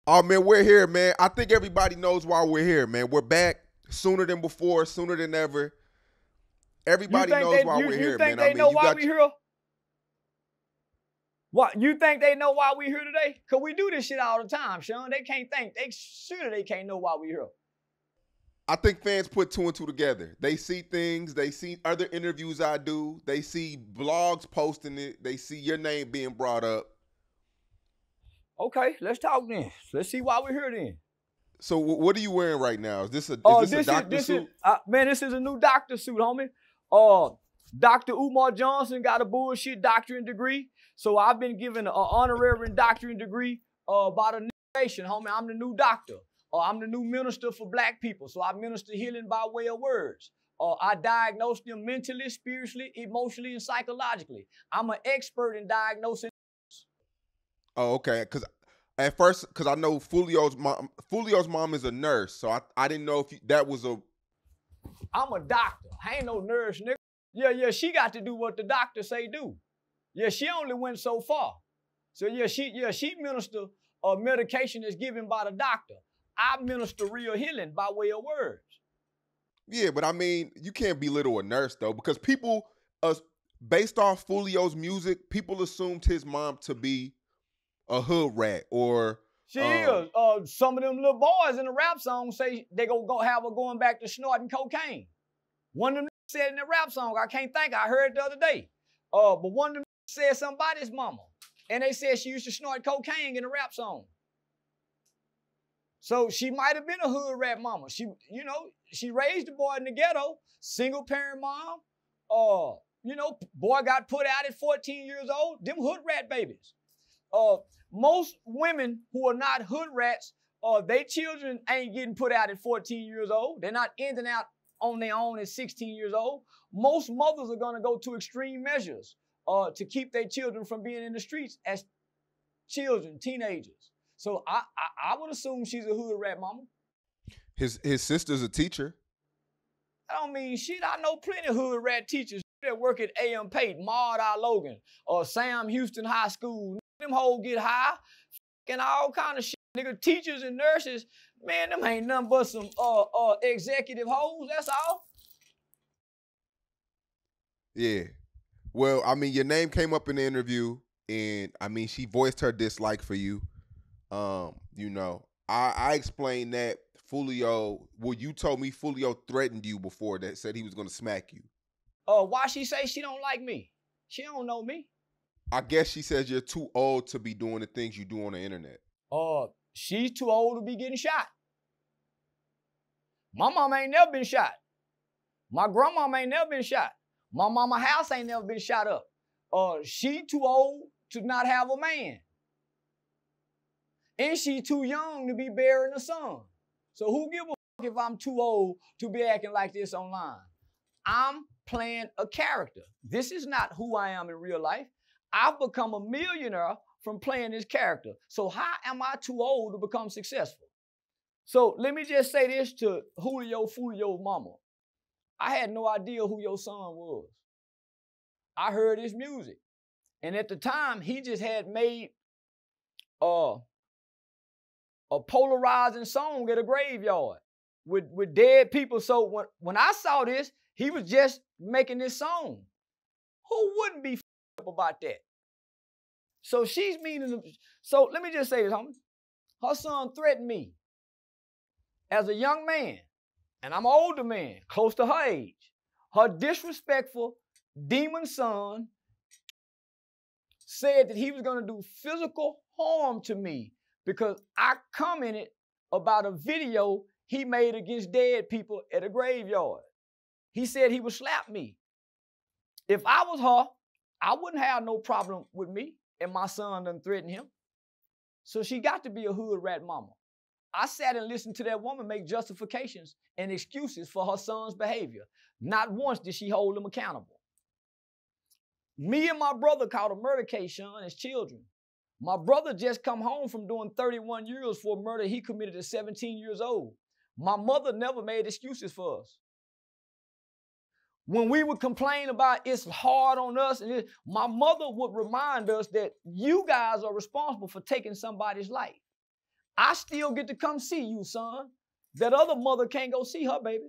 Oh, man, we're here, man. I think everybody knows why we're here, man. We're back sooner than before, sooner than ever. Everybody knows why we're here, man. You think they know why we're here? What, you think they know why we're here today? Because we do this shit all the time, Sean. They can't think. They can't know why we're here. I think fans put two and two together. They see things. They see other interviews I do. They see blogs posting it. They see your name being brought up. Okay, let's talk then. Let's see why we're here then. So what are you wearing right now? Is this a doctor suit? Man, this is a new doctor suit, homie. Dr. Umar Johnson got a bullshit doctorate degree. So I've been given an honorary doctorate degree by the nation, homie. I'm the new doctor. I'm the new minister for black people. So I minister healing by way of words. I diagnose them mentally, spiritually, emotionally, and psychologically. I'm an expert in diagnosing. Oh, okay. Because at first, I know Foolio's mom is a nurse, so I didn't know if that was a. I'm a doctor. I ain't no nurse, nigga. Yeah, she got to do what the doctor say do. Yeah, she only went so far. So yeah, she minister medication is given by the doctor. I minister real healing by way of words. Yeah, but I mean, you can't belittle a nurse though, because people, based off Foolio's music, people assumed his mom to be a hood rat or. She is. Some of them little boys in the rap song say they go have her going back to snorting cocaine. One of them said in the rap song, I can't think, I heard it the other day. But one of them said something about his mama. And they said she used to snort cocaine in the rap song. So she might have been a hood rat mama. She raised the boy in the ghetto, single parent mom. Boy got put out at 14 years old. Them hood rat babies. Most women who are not hood rats, their children ain't getting put out at 14 years old. They're not ending out on their own at 16 years old. Most mothers are going to go to extreme measures to keep their children from being in the streets as children, teenagers. So I would assume she's a hood rat mama. His sister's a teacher. I don't mean shit. I know plenty of hood rat teachers that work at A.M. Payton, Maud I. Logan, or Sam Houston High School. Them hoes get high and all kind of shit. Nigga, teachers and nurses, man, them ain't nothing but some executive hoes, that's all. Yeah. Well, I mean, your name came up in the interview, and I mean, she voiced her dislike for you. I explained that Foolio, you told me Foolio threatened you before, that said he was going to smack you. Why she say she don't like me? She don't know me. I guess she says you're too old to be doing the things you do on the internet. She's too old to be getting shot. My mama ain't never been shot. My grandmama ain't never been shot. My mama house ain't never been shot up. She too old to not have a man. And she too young to be bearing a son. So who give a fuck if I'm too old to be acting like this online? I'm playing a character. This is not who I am in real life. I've become a millionaire from playing this character. So how am I too old to become successful? So let me just say this to Foolio's mama. I had no idea who your son was. I heard his music. And at the time, he just had made a polarizing song at a graveyard with dead people. So when I saw this, he was just making this song. Who wouldn't be up about that? So she's meaning. So let me just say this, homie. Her son threatened me as a young man, and I'm an older man, close to her age. Her disrespectful demon son said that he was going to do physical harm to me because I commented about a video he made against dead people at a graveyard. He said he would slap me. If I was her, I wouldn't have no problem with me, and my son done threatened him. So she got to be a hood rat mama. I sat and listened to that woman make justifications and excuses for her son's behavior. Not once did she hold him accountable. Me and my brother caught a murder case, Sean, as children. My brother just come home from doing 31 years for a murder he committed at 17 years old. My mother never made excuses for us. When we would complain about it's hard on us, and my mother would remind us that you guys are responsible for taking somebody's life. I still get to come see you, son. That other mother can't go see her baby.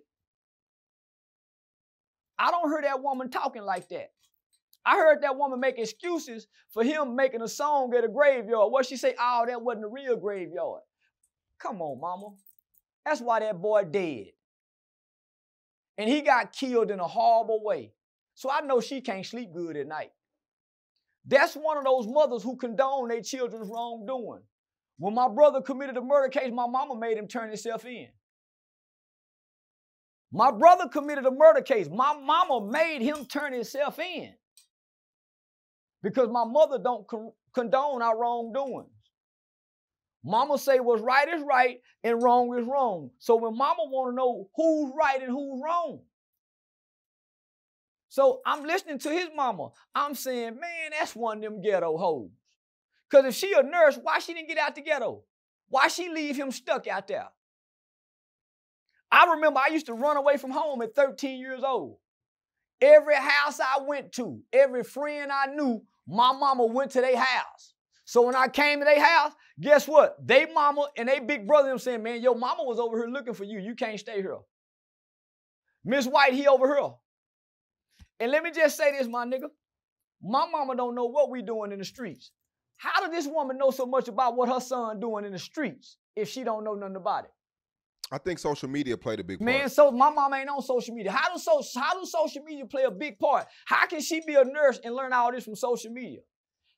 I don't hear that woman talking like that. I heard that woman make excuses for him making a song at a graveyard. What she say? Oh, that wasn't a real graveyard. Come on, mama. That's why that boy dead. And he got killed in a horrible way. So I know she can't sleep good at night. That's one of those mothers who condone their children's wrongdoing. When my brother committed a murder case, my mama made him turn himself in. My brother committed a murder case. My mama made him turn himself in. Because my mother don't condone our wrongdoings. Mama say what's right is right and wrong is wrong. So when mama want to know who's right and who's wrong. So I'm listening to his mama. I'm saying, man, that's one of them ghetto hoes. Because if she a nurse, why she didn't get out the ghetto? Why she leave him stuck out there? I remember I used to run away from home at 13 years old. Every house I went to, every friend I knew, my mama went to their house. So when I came to their house, guess what? They mama and they big brother them saying, man, your mama was over here looking for you. You can't stay here. Miss White, he over here. And let me just say this, my nigga. My mama don't know what we doing in the streets. How did this woman know so much about what her son doing in the streets if she don't know nothing about it? I think social media played a big part. Man, so my mom ain't on social media. How do social media play a big part? How can she be a nurse and learn all this from social media?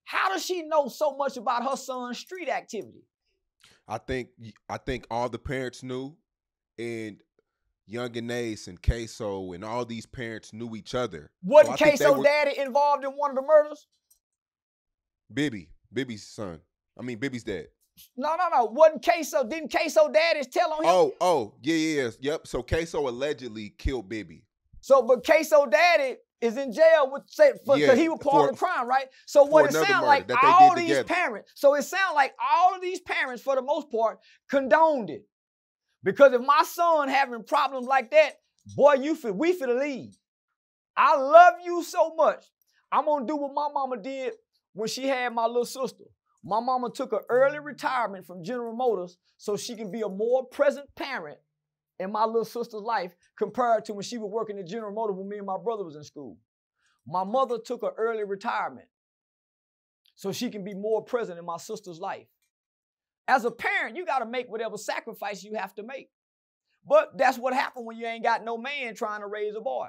How does she know so much about her son's street activity? I think all the parents knew, and Young and Ace and Queso and all these parents knew each other. Wasn't Queso daddy involved in one of the murders? Bibby's son. I mean, Bibby's dad. No. Wasn't Queso? Didn't Queso daddy tell on him? Oh, yeah. Yep. So Queso allegedly killed Bibby. So, but Queso daddy is in jail because he was part of the crime, right? So what it sounds like, all these parents, all of these parents, for the most part, condoned it. Because if my son having problems like that, boy, we finna leave. I love you so much. I'm gonna do what my mama did when she had my little sister. My mama took an early retirement from General Motors so she can be a more present parent in my little sister's life compared to when she was working at General Motors when me and my brother was in school. My mother took an early retirement so she can be more present in my sister's life. As a parent, you got to make whatever sacrifice you have to make. But that's what happened when you ain't got no man trying to raise a boy.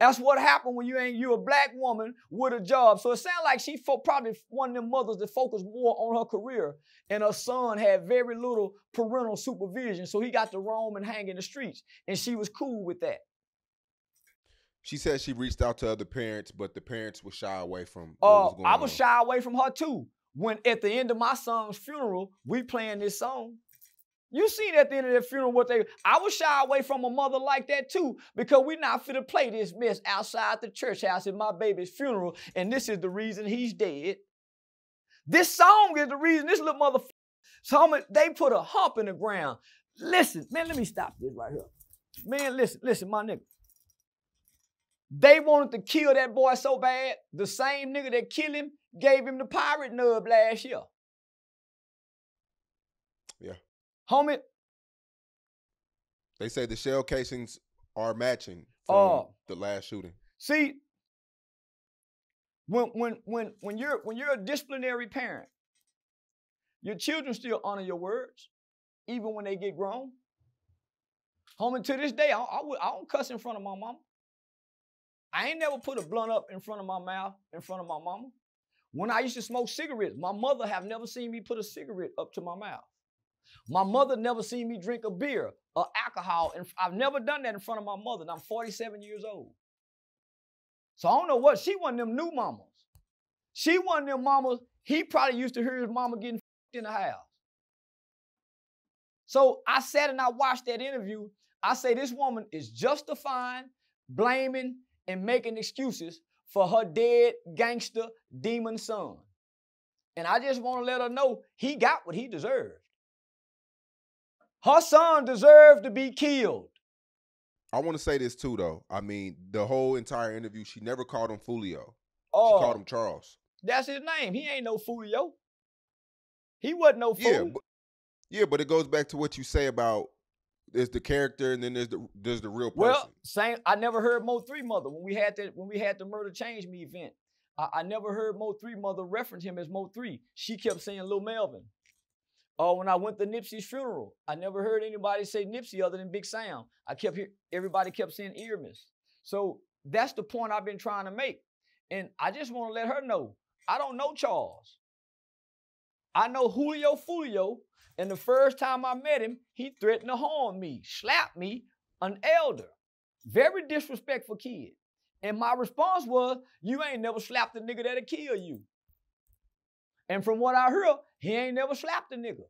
That's what happened when you a black woman with a job. So it sounds like she probably one of them mothers that focused more on her career, and her son had very little parental supervision, so he got to roam and hang in the streets, and she was cool with that. She said she reached out to other parents, but the parents were shy away from what was going on. I was shy away from her too. When at the end of my son's funeral, we playing this song. You seen at the end of that funeral I was shy away from a mother like that too, because we not fit to play this mess outside the church house at my baby's funeral, and this is the reason he's dead. This song is the reason this little motherfucker, so they put a hump in the ground. Listen, man, let me stop this right here. Man, listen, my nigga. They wanted to kill that boy so bad, the same nigga that killed him gave him the pirate nub last year. Yeah. Homie. They say the shell casings are matching from the last shooting. See, when you're a disciplinary parent, your children still honor your words, even when they get grown. Homie, to this day, I don't cuss in front of my mama. I ain't never put a blunt up in front of my mouth, in front of my mama. When I used to smoke cigarettes, my mother have never seen me put a cigarette up to my mouth. My mother never seen me drink a beer or alcohol, and I've never done that in front of my mother, and I'm 47 years old. So I don't know what, she one of them new mamas. She one of them mamas, he probably used to hear his mama getting in the house. So I sat and I watched that interview. I say this woman is justifying, blaming, and making excuses for her dead gangster demon son. And I just want to let her know he got what he deserved. Her son deserved to be killed. I want to say this too, though. I mean, the whole entire interview, she never called him Foolio. She called him Charles. That's his name. He ain't no Foolio. He wasn't no fool. But it goes back to what you say about there's the character and then there's the real person. Well, same. I never heard Mo 3 mother when we had the Murder Change Me event. I never heard Mo 3 mother reference him as Mo 3. She kept saying Lil Melvin. When I went to Nipsey's funeral, I never heard anybody say Nipsey other than Big Sam. Everybody kept saying Earmus. So that's the point I've been trying to make. And I just want to let her know, I don't know Charles. I know Julio Foolio, and the first time I met him, he threatened to harm me, slap me, an elder. Very disrespectful kid. And my response was, you ain't never slapped a nigga that'll kill you. And from what I heard, he ain't never slapped a nigga.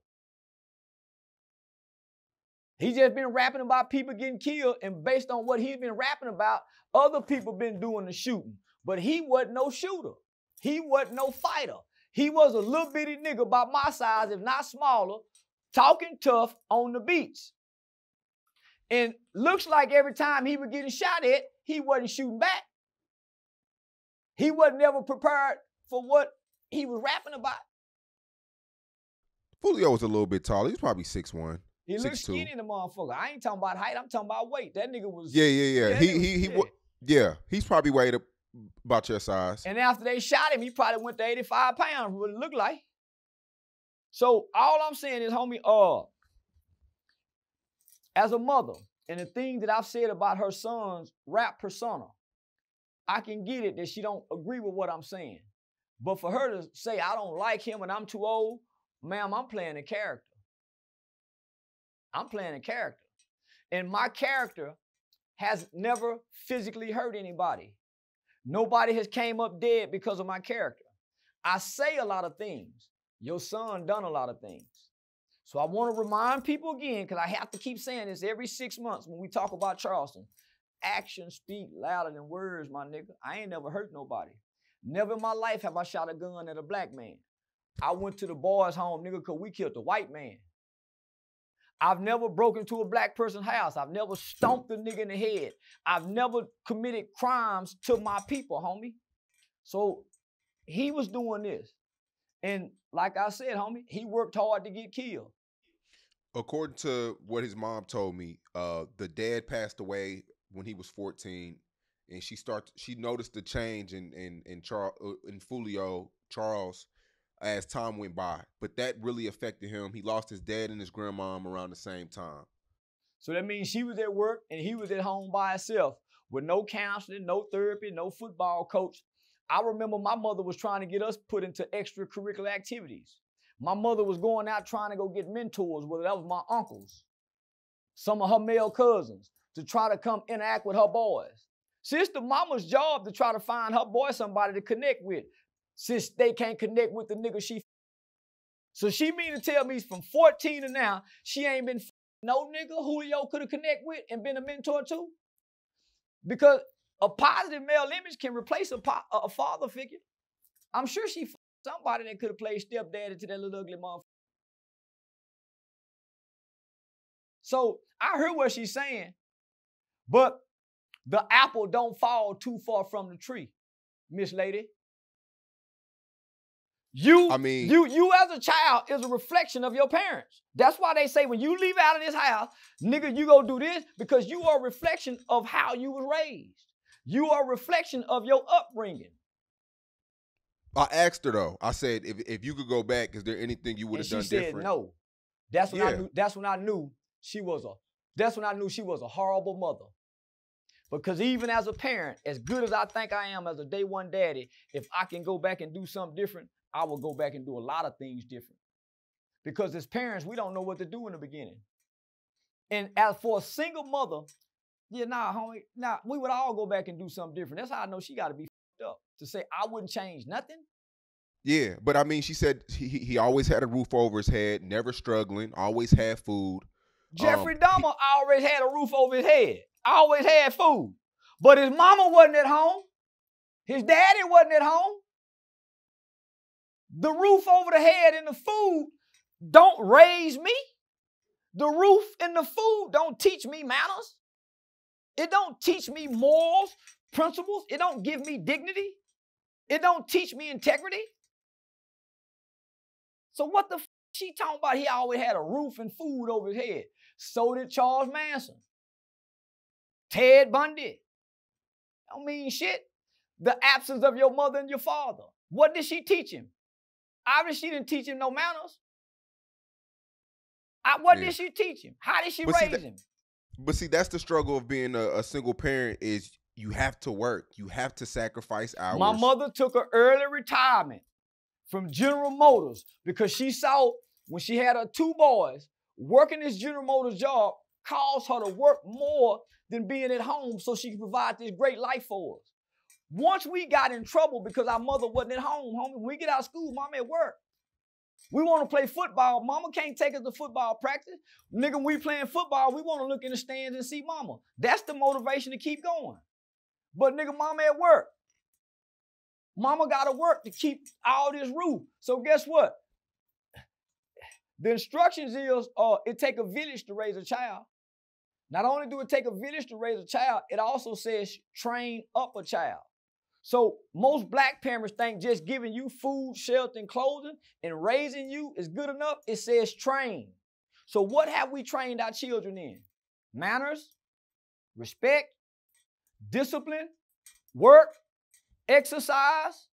He just been rapping about people getting killed, and based on what he's been rapping about, other people been doing the shooting. But he wasn't no shooter. He wasn't no fighter. He was a little bitty nigga about my size, if not smaller, talking tough on the beach. And looks like every time he was getting shot at, he wasn't shooting back. He wasn't ever prepared for what he was rapping about. Fulio was a little bit taller. He's probably 6'1". He looked skinny in the motherfucker. I ain't talking about height. I'm talking about weight. That nigga was... Yeah. He's probably weighed about your size. And after they shot him, he probably went to 85 pounds, what it looked like. So all I'm saying is, homie, as a mother, and the thing that I've said about her son's rap persona, I can get it that she don't agree with what I'm saying. But for her to say, I don't like him and I'm too old, ma'am, I'm playing a character. I'm playing a character. And my character has never physically hurt anybody. Nobody has came up dead because of my character. I say a lot of things. Your son done a lot of things. So I want to remind people again, because I have to keep saying this every 6 months when we talk about Charleston. Actions speak louder than words, my nigga. I ain't never hurt nobody. Never in my life have I shot a gun at a black man. I went to the boys' home, nigga, because we killed a white man. I've never broken into a black person's house. I've never stomped a nigga in the head. I've never committed crimes to my people, homie. So he was doing this. And like I said, homie, he worked hard to get killed. According to what his mom told me, the dad passed away when he was 14, and she noticed the change in Foolio, Charles, as time went by. But that really affected him. He lost his dad and his grandmom around the same time. So that means she was at work and he was at home by himself with no counseling, no therapy, no football coach. I remember my mother was trying to get us put into extracurricular activities. My mother was going out trying to go get mentors, whether that was my uncles, some of her male cousins, to try to come interact with her boys. See, it's the mama's job to try to find her boy somebody to connect with, since they can't connect with the nigga she. So she mean to tell me from 14 to now, she ain't been no nigga Julio could have connect with and been a mentor to? Because a positive male image can replace a father figure. I'm sure she somebody that could have played stepdaddy to that little ugly motherfucker. So I heard what she's saying, but the apple don't fall too far from the tree, Miss Lady. You as a child is a reflection of your parents. That's why they say when you leave out of this house, nigga, you go do this, because you are a reflection of how you was raised. You are a reflection of your upbringing. I asked her though. I said, if you could go back, is there anything you would have done different? She said no. That's when I knew she was a horrible mother. Because even as a parent, as good as I think I am as a day one daddy, if I can go back and do something different, I will go back and do a lot of things different. Because as parents, we don't know what to do in the beginning. And as for a single mother, homie, we would all go back and do something different. That's how I know she got to be f***ed up to say I wouldn't change nothing. Yeah, but I mean, she said he always had a roof over his head, never struggling, always had food. Jeffrey Dahmer always had a roof over his head, always had food. But his mama wasn't at home. His daddy wasn't at home. The roof over the head and the food don't raise me. The roof and the food don't teach me manners. It don't teach me morals, principles. It don't give me dignity. It don't teach me integrity. So what the she talking about? He always had a roof and food over his head. So did Charles Manson. Ted Bundy. Don't mean shit. The absence of your mother and your father. What did she teach him? Obviously, she didn't teach him no manners. What did she teach him? How did she raise him? But see, that's the struggle of being a single parent is you have to work. You have to sacrifice hours. My mother took an early retirement from General Motors because she saw when she had her 2 boys, working this General Motors job caused her to work more than being at home so she could provide this great life for us. Once we got in trouble because our mother wasn't at home, homie, when we get out of school, mama at work. We want to play football. Mama can't take us to football practice. Nigga, we playing football, we want to look in the stands and see mama. That's the motivation to keep going. But nigga, mama at work. Mama got to work to keep all this roof. So guess what? The instructions is it take a village to raise a child. Not only do it take a village to raise a child, it also says train up a child. So most black parents think just giving you food, shelter, and clothing and raising you is good enough. It says train. So what have we trained our children in? Manners, respect, discipline, work, exercise.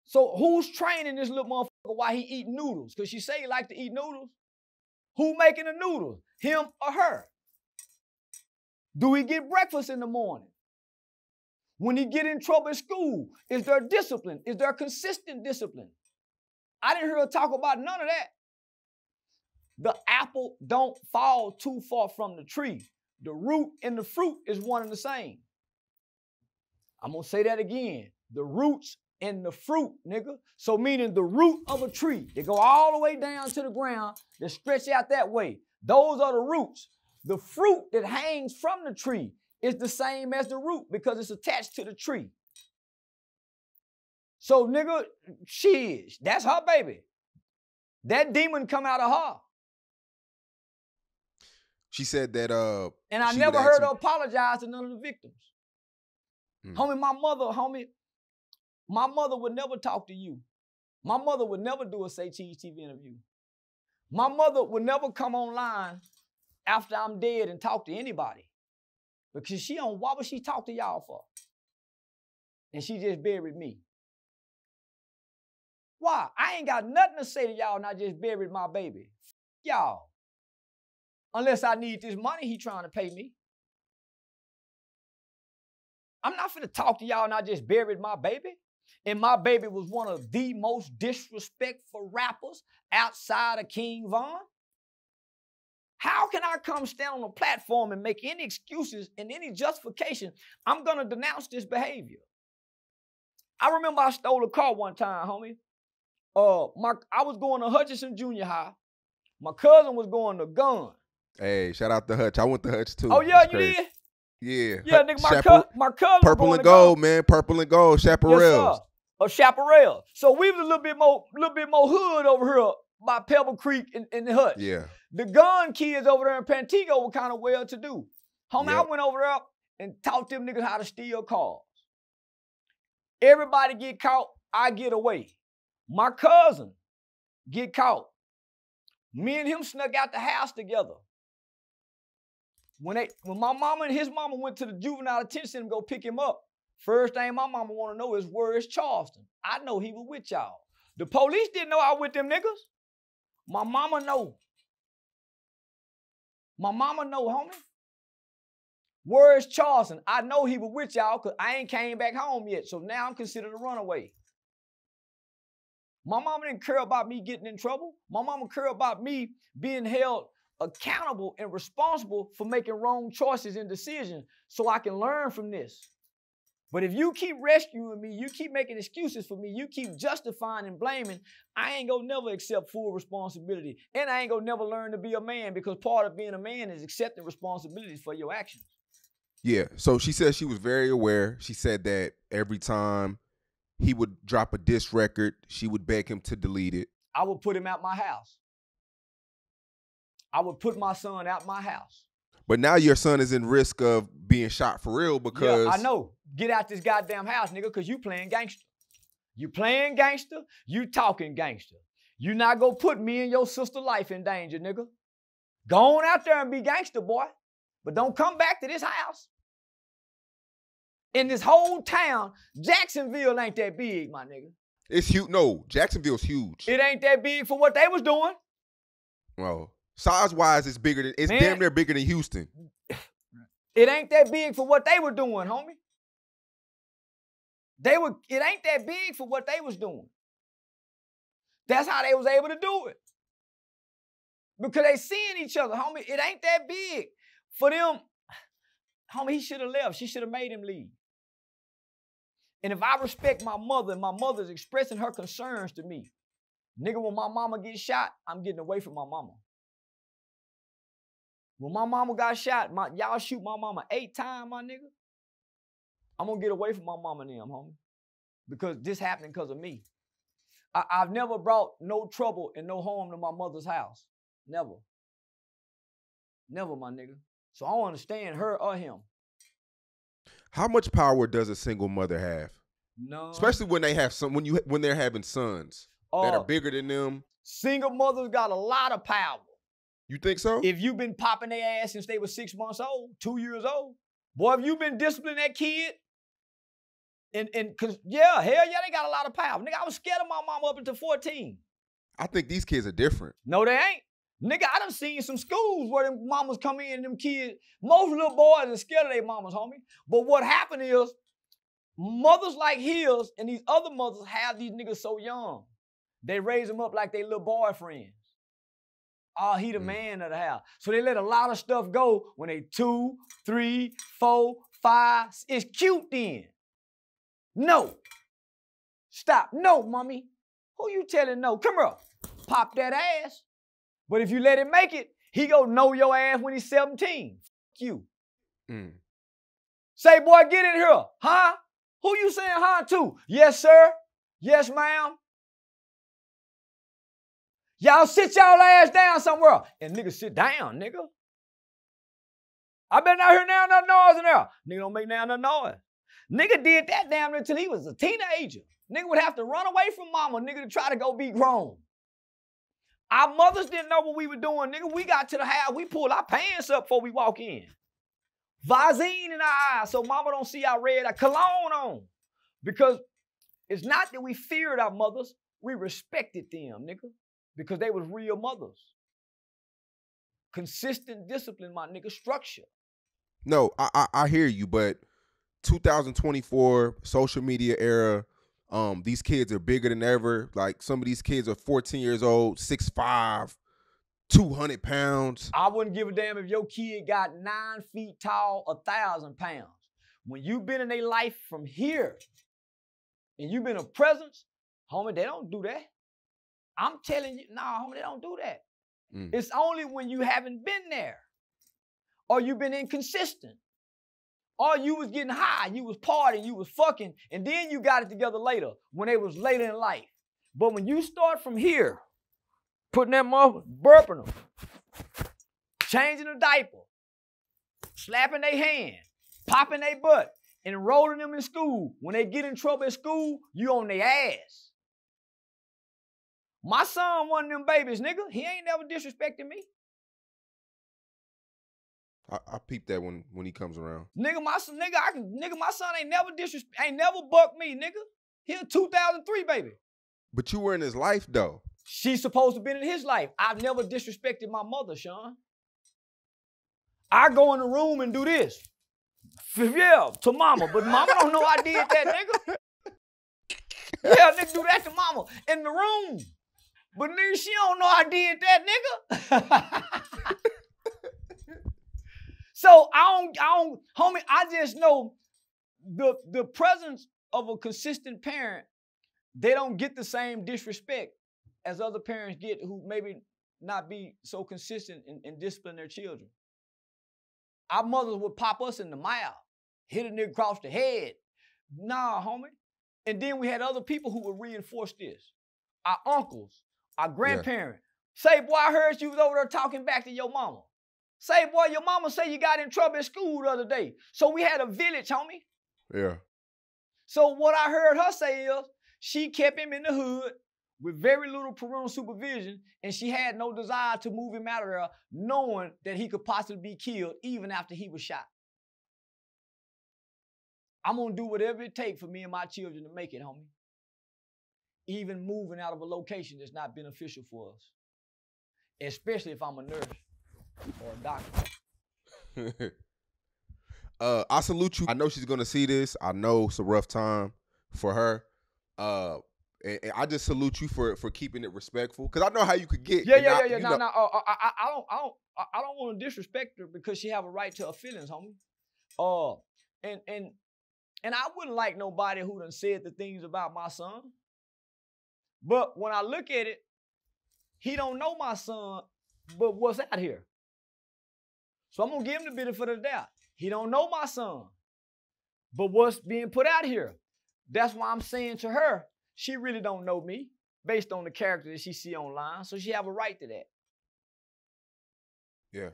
So who's training this little motherfucker while he eating noodles? Because she say he like to eat noodles. Who making the noodles? Him or her? Do he get breakfast in the morning? When he get in trouble at school, is there discipline? Is there consistent discipline? I didn't hear her talk about none of that. The apple don't fall too far from the tree. The root and the fruit is one and the same. I'm going to say that again. The roots and the fruit, nigga. So meaning the root of a tree. They go all the way down to the ground. They stretch out that way. Those are the roots. The fruit that hangs from the tree is the same as the root because it's attached to the tree. So, nigga, that's her baby. That demon come out of her. She said that and I never heard her apologize to none of the victims. Homie, my mother would never talk to you. My mother would never do a Say Cheese TV interview. My mother would never come online after I'm dead and talk to anybody. Because why would she talk to y'all for? And she just buried me. Why? I ain't got nothing to say to y'all and I just buried my baby. Y'all. Unless I need this money he trying to pay me. I'm not finna talk to y'all and I just buried my baby. And my baby was one of the most disrespectful rappers outside of King Von. How can I come stand on a platform and make any excuses and any justification? I'm going to denounce this behavior. I remember I stole a car one time, homie. I was going to Hutchinson Junior High. My cousin was going to Gun. Hey, shout out to Hutch. I went to Hutch too. Oh, yeah, you did? Yeah. Yeah, nigga, my cousin Purple and gold, man. Purple and gold. Chaparrals. Yes, of Chaparral. So we was a little bit more hood over here by Pebble Creek and the Hutch. Yeah. The Gun kids over there in Pantego were kind of well-to-do. Homie, I went over there and taught them niggas how to steal cars. Everybody get caught, I get away. My cousin get caught. Me and him snuck out the house together. When my mama and his mama went to the juvenile detention center to go pick him up, first thing my mama want to know is where is Charleston? I know he was with y'all. The police didn't know I was with them niggas. My mama know. My mama know, homie. Where is Charleston? I know he was with y'all because I ain't came back home yet. So now I'm considered a runaway. My mama didn't care about me getting in trouble. My mama cared about me being held accountable and responsible for making wrong choices and decisions so I can learn from this. But if you keep rescuing me, you keep making excuses for me, you keep justifying and blaming, I ain't gonna never accept full responsibility. And I ain't gonna never learn to be a man because part of being a man is accepting responsibilities for your actions. Yeah, so she said she was very aware. She said that every time he would drop a diss record, she would beg him to delete it. I would put him out my house. I would put my son out my house. But now your son is in risk of being shot for real because... Yeah, I know. Get out this goddamn house, nigga, because you playing gangster. You playing gangster, you talking gangster. You not gonna put me and your sister life in danger, nigga. Go on out there and be gangster, boy. But don't come back to this house. In this whole town, Jacksonville ain't that big, my nigga. It's huge. No, Jacksonville's huge. It ain't that big for what they was doing. Well, size-wise, it's bigger than... It's damn near bigger than Houston. It ain't that big for what they were doing, homie. It ain't that big for what they was doing. That's how they was able to do it. Because they seeing each other, homie. It ain't that big for them. Homie, he should have left. She should have made him leave. And if I respect my mother and my mother's expressing her concerns to me, nigga, when my mama gets shot, I'm getting away from my mama. When my mama got shot, y'all shoot my mama 8 times, my nigga. I'm going to get away from my mama and them, homie. Because this happened because of me. I've never brought no trouble and no harm to my mother's house. Never. Never, my nigga. So I don't understand her or him. How much power does a single mother have? No. Especially when they have when they're having sons that are bigger than them. Single mothers got a lot of power. You think so? If you've been popping their ass since they were 6 months old, 2 years old, boy, if you've been disciplining that kid, cause yeah, hell yeah, they got a lot of power. Nigga, I was scared of my mama up until 14. I think these kids are different. No, they ain't. Nigga, I done seen some schools where them mamas come in and them kids, most little boys are scared of their mamas, homie. But what happened is, mothers like his and these other mothers have these niggas so young. They raise them up like they little boyfriends. Oh, he the man of the house. So they let a lot of stuff go when they 2, 3, 4, 5. It's cute then. No. Stop. No, mommy. Who you telling no? Come here. Pop that ass. But if you let him make it, he gonna know your ass when he's 17. F you. Say, boy, get in here. Huh? Who you saying huh to? Yes, sir. Yes, ma'am. Y'all sit y'all ass down somewhere. And nigga, sit down, nigga. I better not hear now no noise in there. Nigga don't make now no noise. Nigga did that damn until he was a teenager. Nigga would have to run away from mama, nigga, to try to go be grown. Our mothers didn't know what we were doing, nigga. We got to the house, we pulled our pants up before we walk in. Visine in our eyes so mama don't see our red, our cologne on. Because it's not that we feared our mothers, we respected them, nigga. Because they was real mothers. Consistent discipline, my nigga, structure. No, I hear you, but 2024 social media era, these kids are bigger than ever. Like some of these kids are 14 years old, 6'5", 200 pounds. I wouldn't give a damn if your kid got 9 feet tall, 1,000 pounds. When you've been in their life from here and you've been a presence, homie, they don't do that. I'm telling you, nah, homie, they don't do that. It's only when you haven't been there or you've been inconsistent or you was getting high, you was partying, you was fucking, and then you got it together later when they was later in life. But when you start from here, putting that mother, burping them, changing a diaper, slapping their hand, popping their butt, enrolling them in school, when they get in trouble at school, you on their ass. My son, one of them babies, nigga, he ain't never disrespected me. I peep that when he comes around. Nigga, my son ain't never bucked me, nigga. He a 2003 baby. But you were in his life though. She's supposed to be in his life. I've never disrespected my mother, Sean. I go in the room and do this. Yeah, to mama, but mama don't know I did that, nigga. Yeah, nigga do that to mama in the room. But nigga, she don't know I did that, nigga. So I don't, homie, I just know the presence of a consistent parent, they don't get the same disrespect as other parents get who maybe not be so consistent in disciplining their children. Our mothers would pop us in the mouth, hit a nigga across the head. Nah, homie. And then we had other people who would reinforce this. Our uncles, our grandparents. Yeah. Say, boy, I heard you was over there talking back to your mama. Say, boy, your mama say you got in trouble at school the other day. So we had a village, homie. Yeah. So what I heard her say is she kept him in the hood with very little parental supervision, and she had no desire to move him out of there, knowing that he could possibly be killed even after he was shot. I'm going to do whatever it takes for me and my children to make it, homie. Even moving out of a location that's not beneficial for us. Especially if I'm a nurse or a doctor. I salute you. I know she's going to see this. I know it's a rough time for her. And I just salute you for keeping it respectful. Because I know how you could get. Yeah. No. I don't want to disrespect her because she have a right to her feelings, homie. And I wouldn't like nobody who done said the things about my son. But when I look at it, he don't know my son, but what's out here. So I'm going to give him the benefit of the doubt. He don't know my son, but what's being put out here. That's why I'm saying to her, she really don't know me based on the character that she see online, so she have a right to that. Yeah.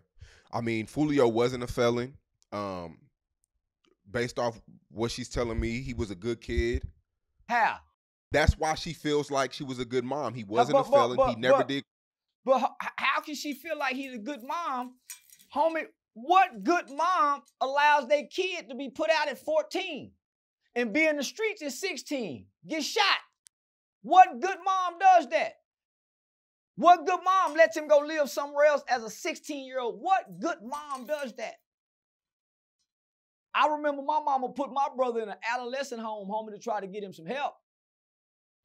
I mean, Foolio wasn't a felon. Based off what she's telling me, he was a good kid. How? That's why she feels like she was a good mom. He wasn't a felon. He never did. But how can she feel like he's a good mom? Homie, what good mom allows their kid to be put out at 14 and be in the streets at 16, get shot? What good mom does that? What good mom lets him go live somewhere else as a 16-year-old? What good mom does that? I remember my mama put my brother in an adolescent home, homie, to try to get him some help.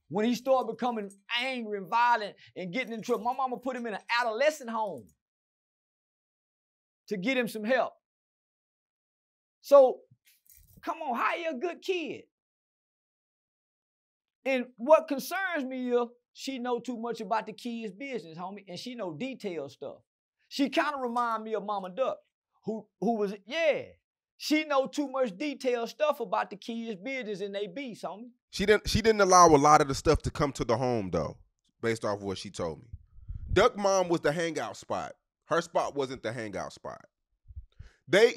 When he started becoming angry and violent and getting in trouble, my mama put him in an adolescent home to get him some help. So, come on, how you a good kid? And what concerns me is she know too much about the kid's business, homie, and she know detailed stuff. She kind of remind me of Mama Duck, who was, yeah. She know too much detailed stuff about the kids' business and they beast, homie. She didn't allow a lot of the stuff to come to the home though, based off what she told me. Duck Mom was the hangout spot. Her spot wasn't the hangout spot.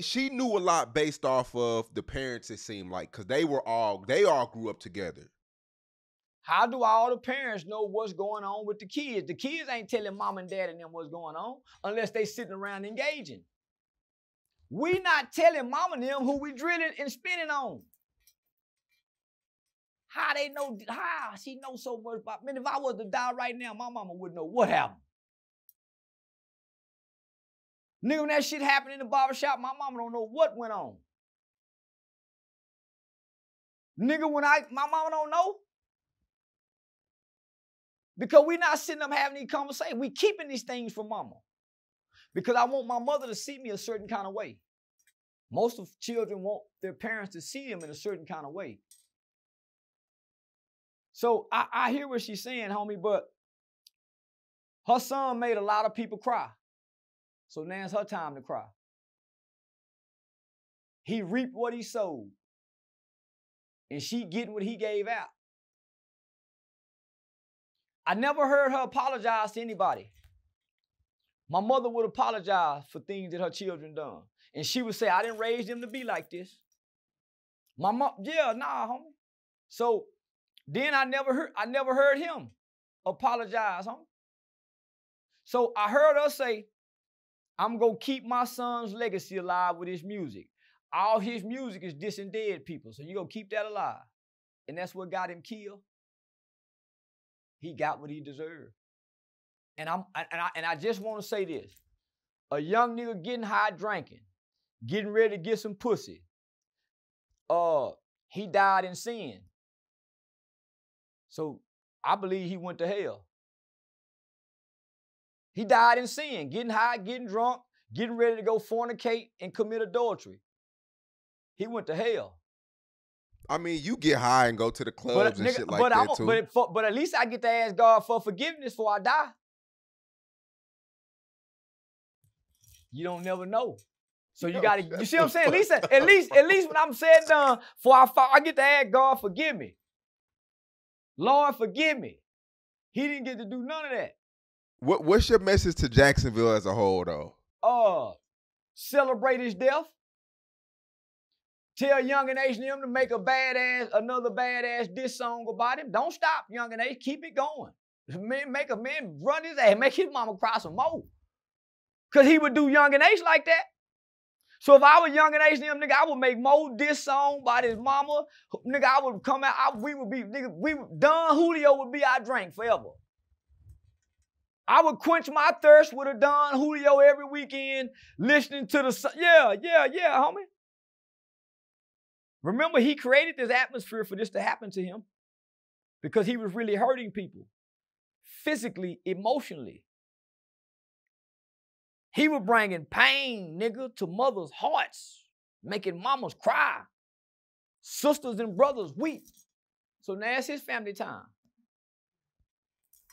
She knew a lot based off of the parents, it seemed like, because they all grew up together. How do all the parents know what's going on with the kids? The kids ain't telling mom and dad and them what's going on unless they sitting around engaging. We not telling mom and them who we drilling and spinning on. How they know, how she knows so much about, man, if I was to die right now, my mama wouldn't know what happened. Nigga, when that shit happened in the barbershop, my mama don't know what went on. Nigga, my mama don't know. Because we not sitting up having these conversations. We keeping these things from mama. Because I want my mother to see me a certain kind of way. Most of children want their parents to see them in a certain kind of way. So I hear what she's saying, homie, but her son made a lot of people cry. So now it's her time to cry. He reaped what he sowed. And she getting what he gave out. I never heard her apologize to anybody. My mother would apologize for things that her children done. And she would say, I didn't raise them to be like this. My mom, yeah, nah, homie. So then I never heard him apologize, homie. So I heard her say, I'm going to keep my son's legacy alive with his music. All his music is dissing dead people, so you're going to keep that alive. And that's what got him killed. He got what he deserved. And I just want to say this. A young nigga getting high drinking, getting ready to get some pussy. He died in sin. So I believe he went to hell. He died in sin, getting high, getting drunk, getting ready to go fornicate and commit adultery. He went to hell. I mean, you get high and go to the clubs and shit like that too. But at least I get to ask God for forgiveness before I die. You don't never know. So you gotta, you see what I'm saying? At least when I'm said and done, before I get to ask God, forgive me. Lord, forgive me. He didn't get to do none of that. What's your message to Jacksonville as a whole, though? celebrate his death. Tell Young and H and them to make another badass diss song about him. Don't stop, Young and H. Keep it going. Make a man run his ass. Make his mama cry some more. Because he would do Young and H like that. So if I was Young and H and them, nigga, I would make more diss song about his mama. Nigga, I would come out. We would be, nigga, Don Julio would be our drink forever. I would quench my thirst with a Don Julio every weekend, listening to the, yeah, homie. Remember, he created this atmosphere for this to happen to him because he was really hurting people, physically, emotionally. He was bringing pain, nigga, to mothers' hearts, making mamas cry, sisters and brothers weep. So now it's his family time.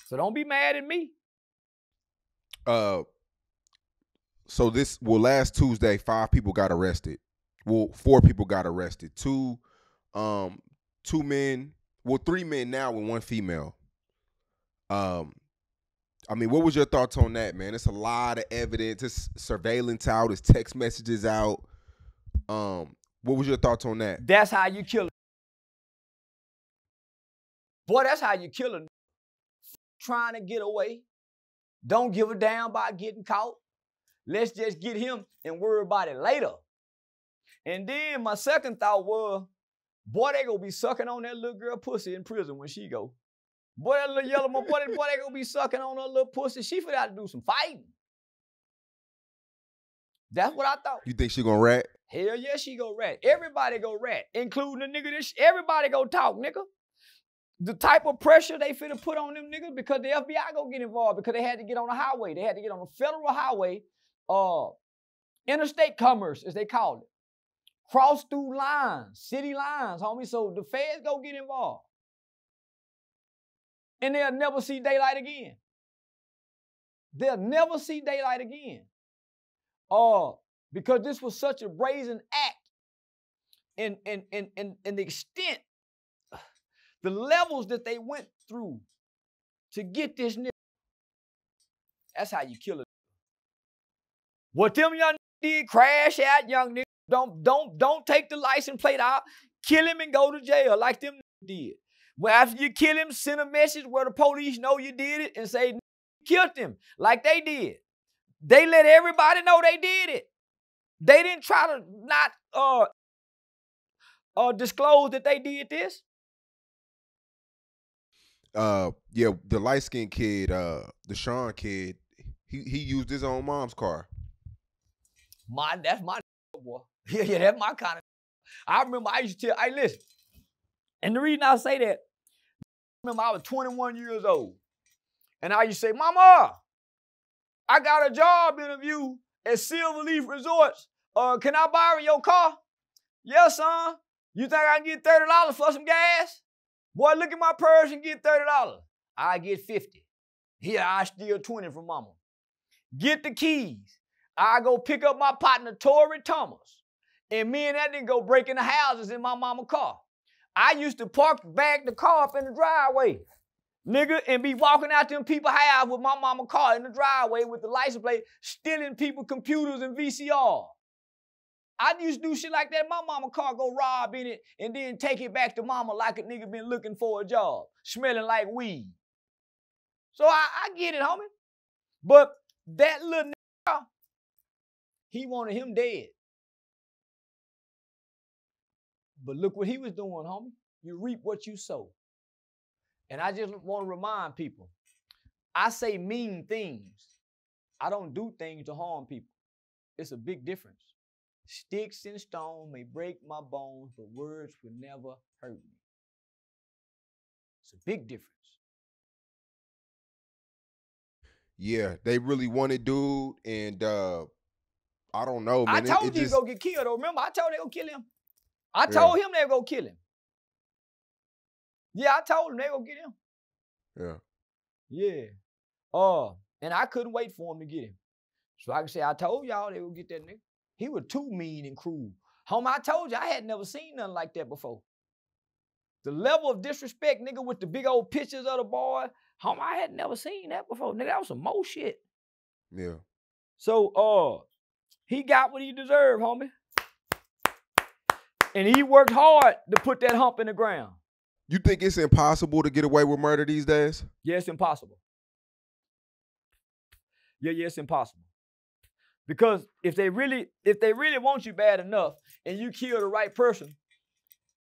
So don't be mad at me. So last Tuesday, 5 people got arrested. Well, 4 people got arrested. 2 men, 3 men now and 1 female. I mean, what was your thoughts on that, man? It's a lot of evidence. It's surveillance out. It's text messages out. What was your thoughts on that? That's how you kill a boy. That's how you kill a trying to get away. Don't give a damn about getting caught. Let's just get him and worry about it later. And then my second thought was, boy, they gonna be sucking on that little girl pussy in prison when she go. Boy, that little yellow boy, they gonna be sucking on her little pussy. She finna do some fighting. That's what I thought. You think she gonna rat? Hell yeah, she go rat. Everybody go rat, including the nigga. Everybody go talk, nigga. The type of pressure they finna put on them niggas because the FBI go get involved because they had to get on the highway. They had to get on a federal highway, interstate commerce, as they call it. Cross through lines, city lines, homie. So the feds go get involved. And they'll never see daylight again. They'll never see daylight again. Because this was such a brazen act. And the extent, the levels that they went through to get this nigga. That's how you kill it. What them young did, crash out young niggas. Don't take the license plate out. Kill him and go to jail like them did. Well, after you kill him, send a message where the police know you did it and say, killed him like they did. They let everybody know they did it. They didn't try to not disclose that they did this. Yeah, the light-skinned kid, the Sean kid, he used his own mom's car. That's my boy. Yeah, that's my kind of. I remember I used to tell, hey, listen. And the reason I say that, I remember I was 21 years old. And I used to say, Mama, I got a job interview at Silverleaf Resorts. Can I borrow your car? Yes, son. You think I can get $30 for some gas? Boy, look at my purse and get $30. I get 50. Here, I steal 20 from mama. Get the keys. I go pick up my partner, Tory Thomas. And me and that nigga go break in the houses in my mama's car. I used to back the car up in the driveway, nigga, and be walking out them people's house with my mama's car in the driveway with the license plate, stealing people's computers and VCR. I used to do shit like that. My mama's car, go rob in it, and then take it back to mama like a nigga been looking for a job, smelling like weed. So I get it, homie. But that little nigga, he wanted him dead. But look what he was doing, homie. You reap what you sow. And I just want to remind people, I say mean things. I don't do things to harm people. It's a big difference. Sticks and stones may break my bones, but words will never hurt me. It's a big difference. Yeah, they really wanted dude, and I don't know, man. I told you he'd go get killed, though. Remember, I told they go kill him. I told him they go kill him. Yeah, I told him they go get him. Yeah. Yeah. And I couldn't wait for him to get him. So I could say, I told y'all they would get that nigga. He was too mean and cruel. Homie, I told you I had never seen nothing like that before. The level of disrespect, nigga, with the big old pictures of the boy, homie, I had never seen that before. Nigga, that was some more shit. Yeah. So, He got what he deserved, homie. And he worked hard to put that hump in the ground. You think it's impossible to get away with murder these days? Yeah, it's impossible. Yeah, it's impossible. Because if they really want you bad enough and you kill the right person,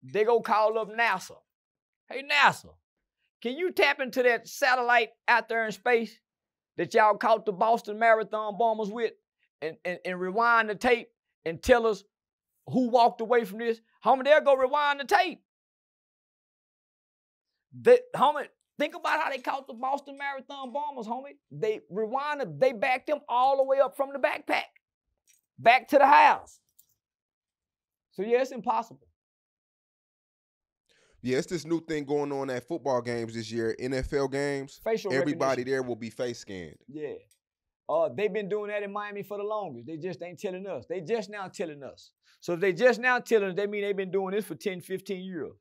they go call up NASA. Hey, NASA, can you tap into that satellite out there in space that y'all caught the Boston Marathon bombers with and rewind the tape and tell us who walked away from this? Homie, they'll go rewind the tape. Homie, think about how they caught the Boston Marathon bombers, homie. They rewinded, they backed them all the way up from the backpack, back to the house. So yeah, it's impossible. Yeah, it's this new thing going on at football games this year, NFL games. Facial everybody recognition. there will be face scanned. Yeah. They've been doing that in Miami for the longest. They just ain't telling us. They just now telling us. So if they just now telling us, they mean they've been doing this for 10, 15 years.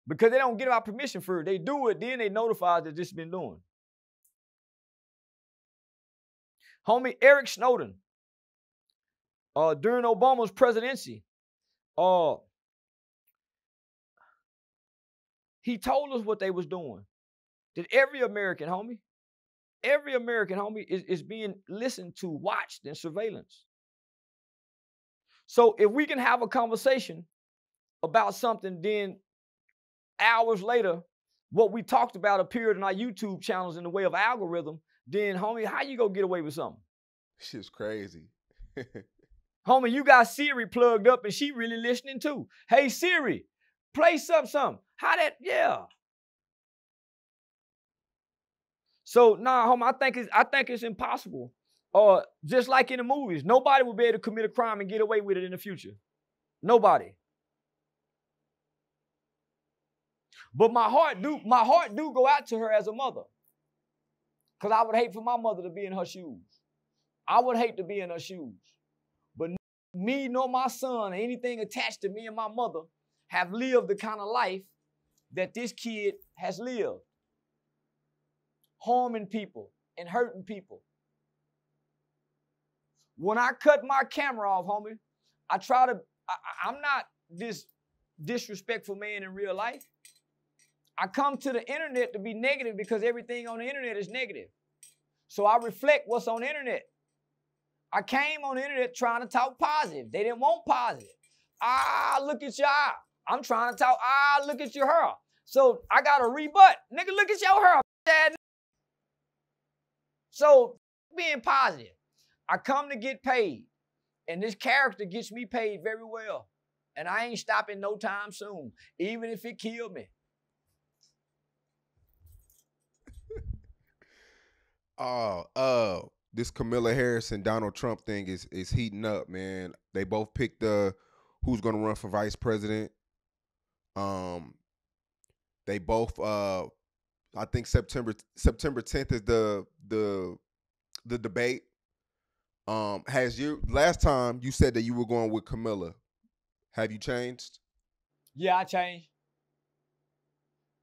Because they don't get our permission for it. They do it, then they notify us that this has been doing. Homie, Eric Snowden, during Obama's presidency, he told us what they was doing. That every American, homie, is being listened to, watched, and surveillance. So if we can have a conversation about something, then hours later, what we talked about appeared in our YouTube channels in the way of algorithm, then, homie, how you gonna get away with something? Shit's crazy. Homie, you got Siri plugged up and she really listening too. Hey, Siri, play something. How that, yeah. So, nah, homie, I think it's impossible. Just like in the movies, nobody will be able to commit a crime and get away with it in the future. Nobody. But my heart do go out to her as a mother. Because I would hate for my mother to be in her shoes. I would hate to be in her shoes. But me nor my son or anything attached to me and my mother have lived the kind of life that this kid has lived. Harming people and hurting people. When I cut my camera off, homie, I'm not this disrespectful man in real life. I come to the internet to be negative because everything on the internet is negative. So I reflect what's on the internet. I came on the internet trying to talk positive. They didn't want positive. Look at your eye. I'm trying to talk, look at your hair. So I got to rebut. Nigga, look at your hair. So being positive. I come to get paid. And this character gets me paid very well. And I ain't stopping no time soon, even if it killed me. This Kamala Harris and Donald Trump thing is heating up, man. They both picked who's gonna run for vice president. They both I think September 10th is the debate. Last time you said that you were going with Kamala. Have you changed? Yeah, I changed.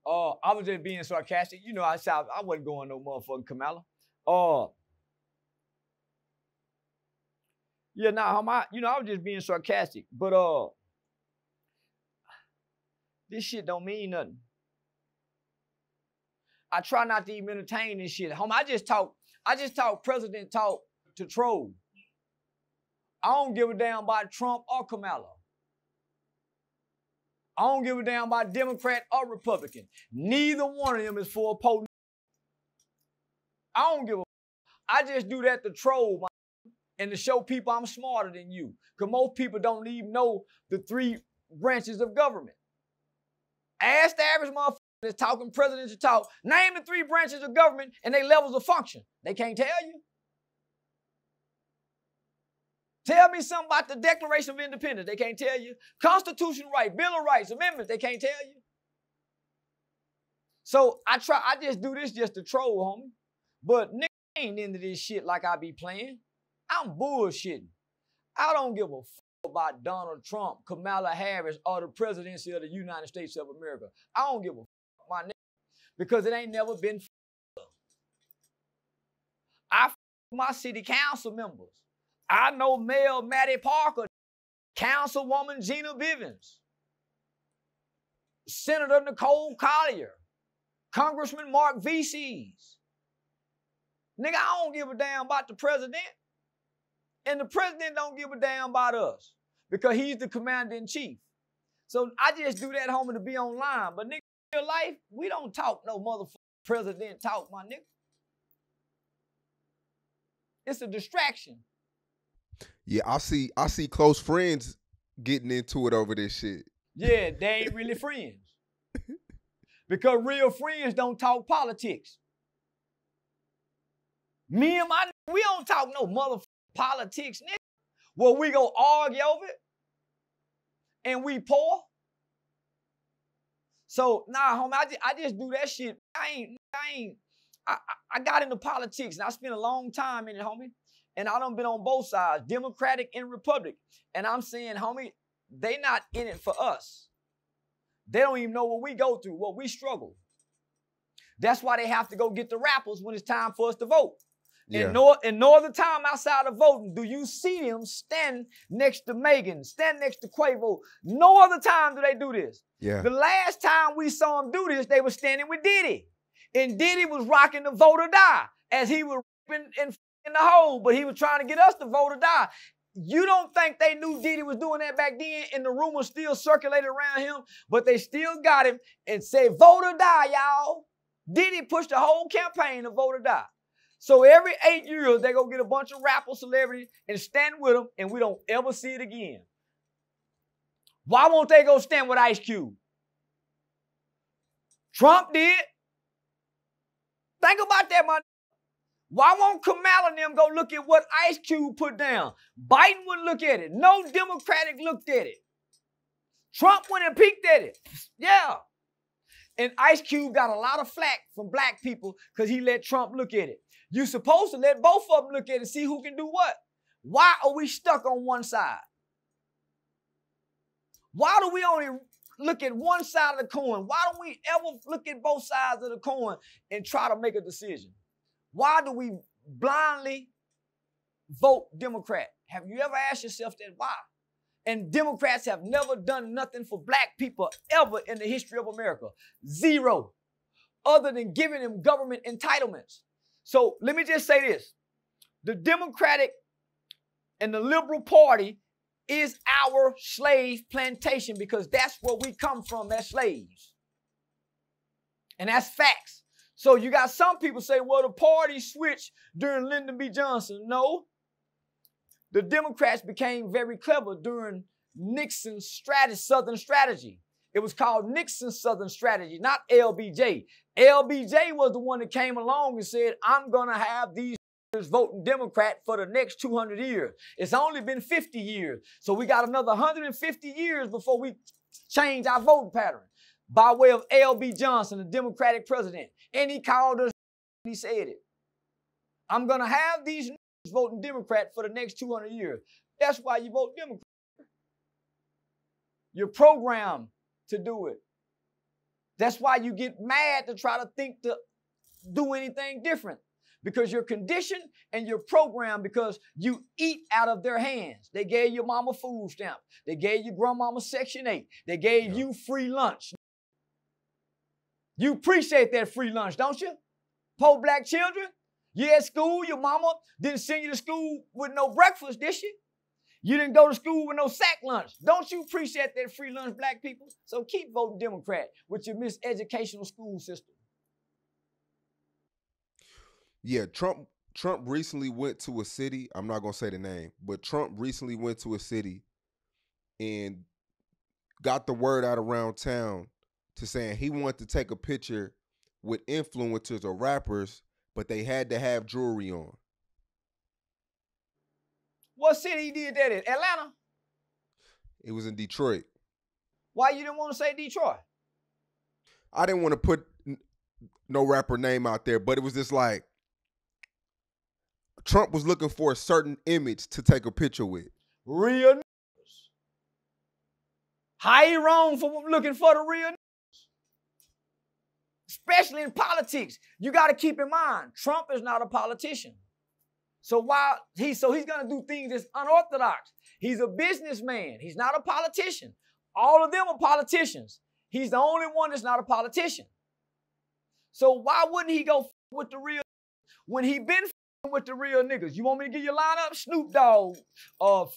I was just being sarcastic. You know, I wasn't going no motherfucking Kamala. Yeah, nah, I was just being sarcastic. But this shit don't mean nothing. I try not to even entertain this shit. I just talk president talk to troll. I don't give a damn about Trump or Kamala. I don't give a damn about Democrat or Republican. Neither one of them is for a potent. I don't give a. I just do that to troll and to show people I'm smarter than you. Because most people don't even know the 3 branches of government. Ask the average motherfucker that's talking presidential talk, name the 3 branches of government and their levels of function. They can't tell you. Tell me something about the Declaration of Independence. They can't tell you. Constitutional right, Bill of Rights, amendments. They can't tell you. So I just do this just to troll, homie. But nigga ain't into this shit like I be playing. I'm bullshitting. I don't give a fuck about Donald Trump, Kamala Harris, or the presidency of the United States of America. I don't give a fuck, my nigga, because it ain't never been. I fuck my city council members. I know Mayor Mattie Parker, Councilwoman Gina Bivens, Senator Nicole Collier, Congressman Mark VCs. Nigga, I don't give a damn about the president. And the president don't give a damn about us because he's the commander-in-chief. So I just do that, homie, to be online. But nigga, in real life, we don't talk no motherfucking president talk, my nigga. It's a distraction. Yeah, I see close friends getting into it over this shit. Yeah, they ain't really friends. Because real friends don't talk politics. Me and my nigga, we don't talk no motherfucking politics, nigga. Well, we go argue over it. And we poor. So, nah, homie, I just do that shit. I got into politics, and I spent a long time in it, homie. And I done been on both sides, Democratic and Republican. And I'm saying, homie, they not in it for us. They don't even know what we go through, what we struggle. That's why they have to go get the rappers when it's time for us to vote. Yeah. And no other time outside of voting do you see them stand next to Megan, stand next to Quavo. No other time do they do this. Yeah. The last time we saw them do this, they were standing with Diddy. And Diddy was rocking the vote or die as he was in the hole, but he was trying to get us to vote or die. You don't think they knew Diddy was doing that back then and the rumors still circulated around him, but they still got him and said, vote or die, y'all. Diddy pushed the whole campaign to vote or die. So every 8 years, they go get a bunch of rapper celebrities and stand with them, and we don't ever see it again. Why won't they go stand with Ice Cube? Trump did. Think about that, my. Why won't Kamala and them go look at what Ice Cube put down? Biden wouldn't look at it. No Democratic looked at it. Trump went and peeked at it. Yeah. And Ice Cube got a lot of flack from black people because he let Trump look at it. You're supposed to let both of them look at it and see who can do what. Why are we stuck on one side? Why do we only look at one side of the coin? Why don't we ever look at both sides of the coin and try to make a decision? Why do we blindly vote Democrat? Have you ever asked yourself that? Why? And Democrats have never done nothing for black people ever in the history of America. Zero. Other than giving them government entitlements. So let me just say this. The Democratic and the Liberal Party is our slave plantation because that's where we come from as slaves. And that's facts. So you got some people say, well, the party switched during Lyndon B. Johnson. No. The Democrats became very clever during Nixon's Southern strategy. It was called Nixon's Southern strategy, not LBJ. LBJ was the one that came along and said, I'm going to have these voting Democrat for the next 200 years. It's only been 50 years. So we got another 150 years before we change our voting pattern by way of L.B. Johnson, the Democratic president. And he called us, he said it. I'm going to have these voting Democrat for the next 200 years. That's why you vote Democrat. You're programmed to do it. That's why you get mad to try to think to do anything different. Because you're conditioned and you're programmed because you eat out of their hands. They gave your mama food stamp. They gave your grandmama Section 8. They gave you free lunch. You appreciate that free lunch, don't you? Poor black children. You at school, your mama didn't send you to school with no breakfast, did she? You didn't go to school with no sack lunch. Don't you appreciate that free lunch, black people? So keep voting Democrat with your miseducational school system. Yeah, Trump recently went to a city. I'm not going to say the name, but Trump recently went to a city and got the word out around town to saying he wanted to take a picture with influencers or rappers, but they had to have jewelry on. What city he did that in? Atlanta? It was in Detroit. Why you didn't want to say Detroit? I didn't want to put no rapper name out there, but it was just like Trump was looking for a certain image to take a picture with. Real niggas. How you wrong for looking for the real niggas? Especially in politics. You got to keep in mind, Trump is not a politician. So he's gonna do things that's unorthodox. He's a businessman. He's not a politician. All of them are politicians. He's the only one that's not a politician. So why wouldn't he go with the real when he been with the real niggas? You want me to give you a lineup? Snoop Dogg,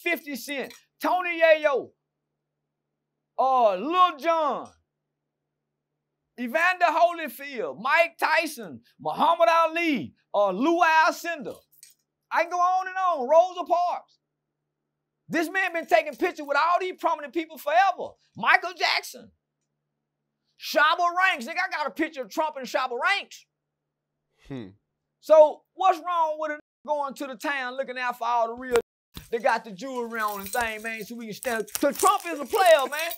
50 Cent, Tony Yayo, Lil Jon, Evander Holyfield, Mike Tyson, Muhammad Ali, Lou Alcindor. I can go on and on. Rosa Parks. This man been taking pictures with all these prominent people forever. Michael Jackson. Shabba Ranks. Nigga, I got a picture of Trump and Shabba Ranks. So what's wrong with a going to the town looking out for all the real they got the jewelry on and thing, man, so we can stand? Because Trump is a player, man.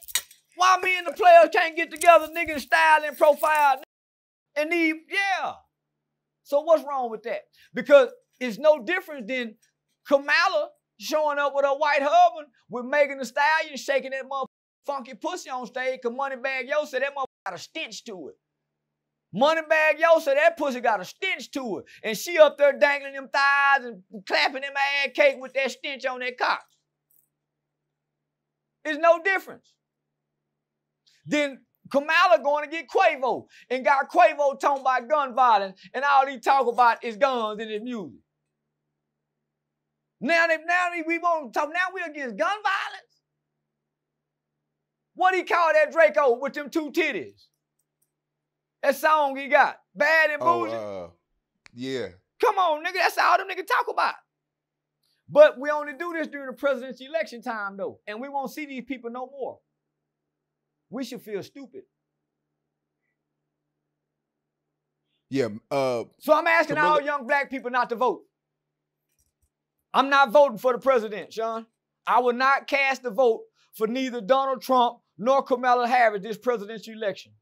Why me and the players can't get together, nigga, and style and profile? And So what's wrong with that? Because it's no different than Kamala showing up with her white husband with Megan Thee Stallion shaking that motherfucking funky pussy on stage because Moneybagg Yo said that motherfucker got a stench to it. Moneybagg Yo said that pussy got a stench to it. And she up there dangling them thighs and clapping them ass cake with that stench on that cock. It's no difference. Then Kamala going to get Quavo and got Quavo talking about gun violence and all he talk about is guns in his music. Now we want to talk, now we against gun violence? What he call that Draco with them two titties? That song he got, Bad and Bougie? Yeah. Come on, nigga, that's all them niggas talk about. But we only do this during the presidential election time, though, and we won't see these people no more. We should feel stupid. Yeah. So I'm asking all young black people not to vote. I'm not voting for the president, Sean. I will not cast a vote for neither Donald Trump nor Kamala Harris this presidential election.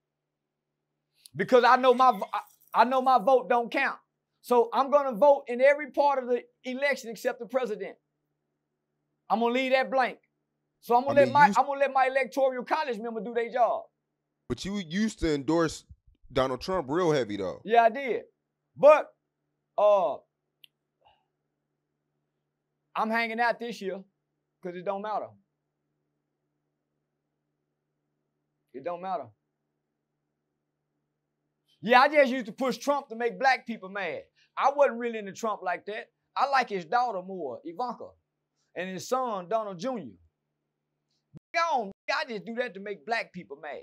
Because I know my vote don't count. So I'm going to vote in every part of the election except the president. I'm going to leave that blank. So I'm going to let my electoral college member do their job. But you used to endorse Donald Trump real heavy, though. Yeah, I did. But I'm hanging out this year because it don't matter. It don't matter. Yeah, I just used to push Trump to make black people mad. I wasn't really into Trump like that. I like his daughter more, Ivanka, and his son, Donald Jr. I just do that to make black people mad.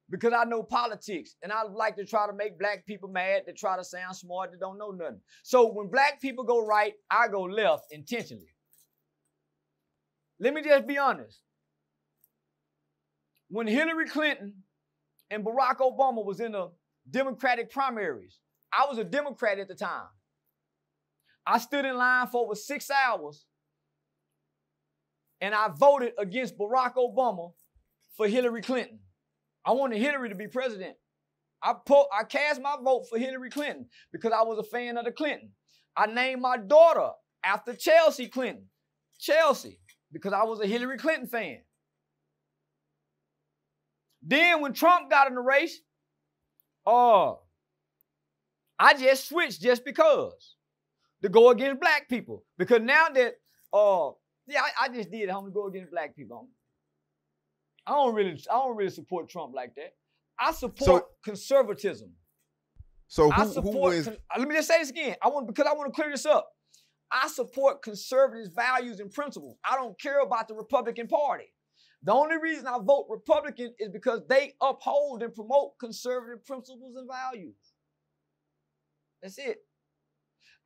Because I know politics, and I like to try to make black people mad that try to sound smart that don't know nothing. So when black people go right, I go left intentionally. Let me just be honest. When Hillary Clinton and Barack Obama was in the Democratic primaries, I was a Democrat at the time. I stood in line for over 6 hours, and I voted against Barack Obama for Hillary Clinton. I wanted Hillary to be president. I cast my vote for Hillary Clinton because I was a fan of the Clinton. I named my daughter after Chelsea Clinton. Chelsea, because I was a Hillary Clinton fan. Then when Trump got in the race, I just switched just because to go against black people. Because now that, I just did it, homie, go against black people, homie. I don't really support Trump like that. I support conservatism. So who is? Let me just say this again. Because I want to clear this up. I support conservative values and principles. I don't care about the Republican Party. The only reason I vote Republican is because they uphold and promote conservative principles and values. That's it.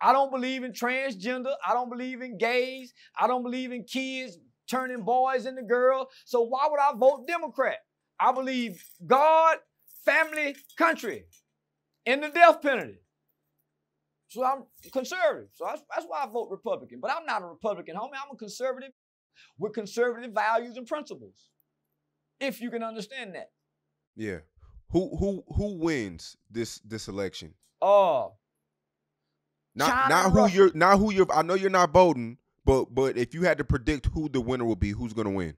I don't believe in transgender. I don't believe in gays. I don't believe in kids turning boys into girls. So why would I vote Democrat? I believe God, family, country, and the death penalty. So I'm conservative. So that's why I vote Republican. But I'm not a Republican, homie. I'm a conservative with conservative values and principles. If you can understand that. Yeah. Who wins this election? Not who you're I know you're not voting. But if you had to predict who the winner will be, who's going to win?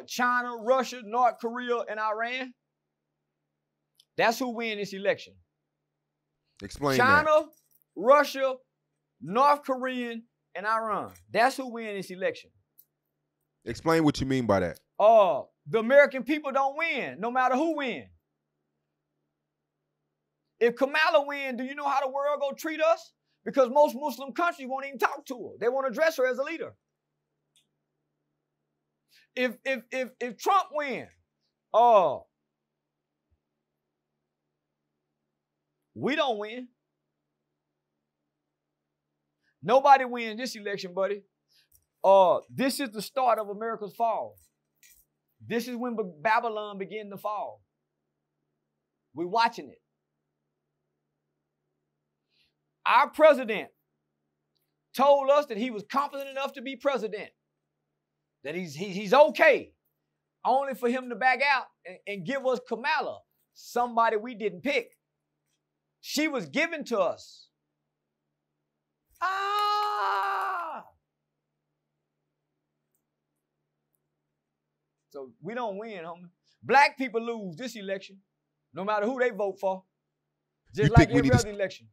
China, Russia, North Korea, and Iran. That's who win this election. Explain China, that. Russia, North Korean, and Iran. That's who win this election. Explain what you mean by that. The American people don't win, no matter who wins. If Kamala wins, do you know how the world gonna treat us? Because most Muslim countries won't even talk to her. They won't address her as a leader. If Trump wins, we don't win. Nobody wins this election, buddy. This is the start of America's fall. This is when Babylon began to fall. We're watching it. Our president told us that he was confident enough to be president, that he's okay, only for him to back out and give us Kamala, somebody we didn't pick. She was given to us. So we don't win, homie. Black people lose this election, no matter who they vote for. Just like every other election.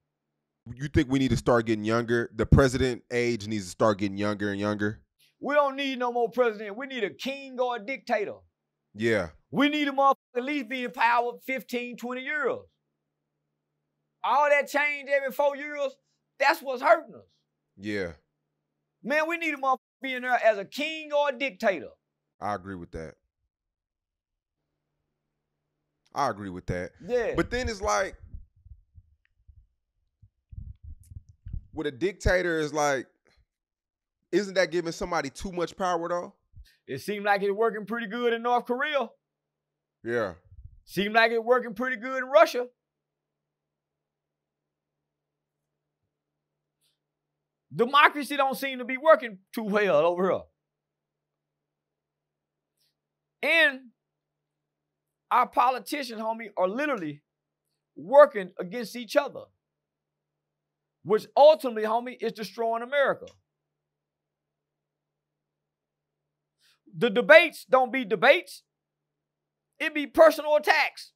You think we need to start getting younger? The president age needs to start getting younger and younger? We don't need no more president. We need a king or a dictator. Yeah. We need a motherfucker at least be in power 15, 20 years. All that change every 4 years, that's what's hurting us. Yeah. Man, we need a motherfucker be in there as a king or a dictator. I agree with that. I agree with that. Yeah. But then it's like, with a dictator, is like, isn't that giving somebody too much power though? It seemed like it's working pretty good in North Korea. Yeah. Seemed like it's working pretty good in Russia. Democracy don't seem to be working too well over here. And our politicians, homie, are literally working against each other, which ultimately, homie, is destroying America. The debates don't be debates. It be personal attacks.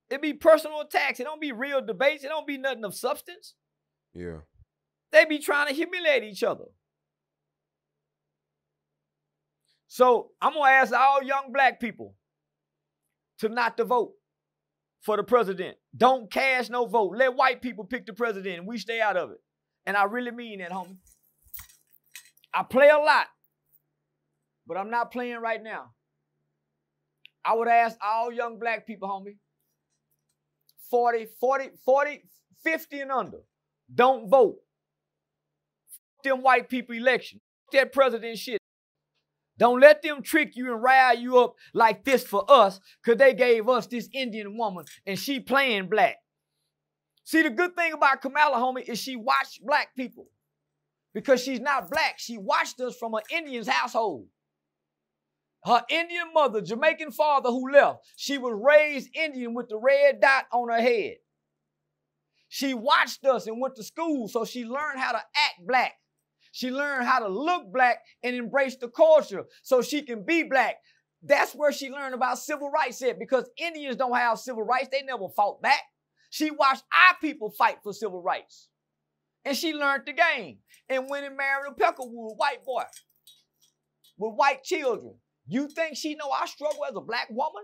It be personal attacks. It don't be real debates. It don't be nothing of substance. Yeah. They be trying to humiliate each other. So I'm going to ask all young black people to not to vote for the president. Don't cast no vote. Let white people pick the president and we stay out of it. And I really mean that, homie. I play a lot, but I'm not playing right now. I would ask all young black people, homie, 40, 50 and under, don't vote. Them white people election. That president shit. Don't let them trick you and rile you up like this for us, because they gave us this Indian woman and she playing black. See, the good thing about Kamala, homie, is she watched black people. Because she's not black. She watched us from an Indian's household. Her Indian mother, Jamaican father who left, she was raised Indian with the red dot on her head. She watched us and went to school, so she learned how to act black. She learned how to look black and embrace the culture so she can be black. That's where she learned about civil rights at, because Indians don't have civil rights. They never fought back. She watched our people fight for civil rights. And she learned the game and went and married a Peckerwood white boy with white children. You think she know our struggle as a black woman?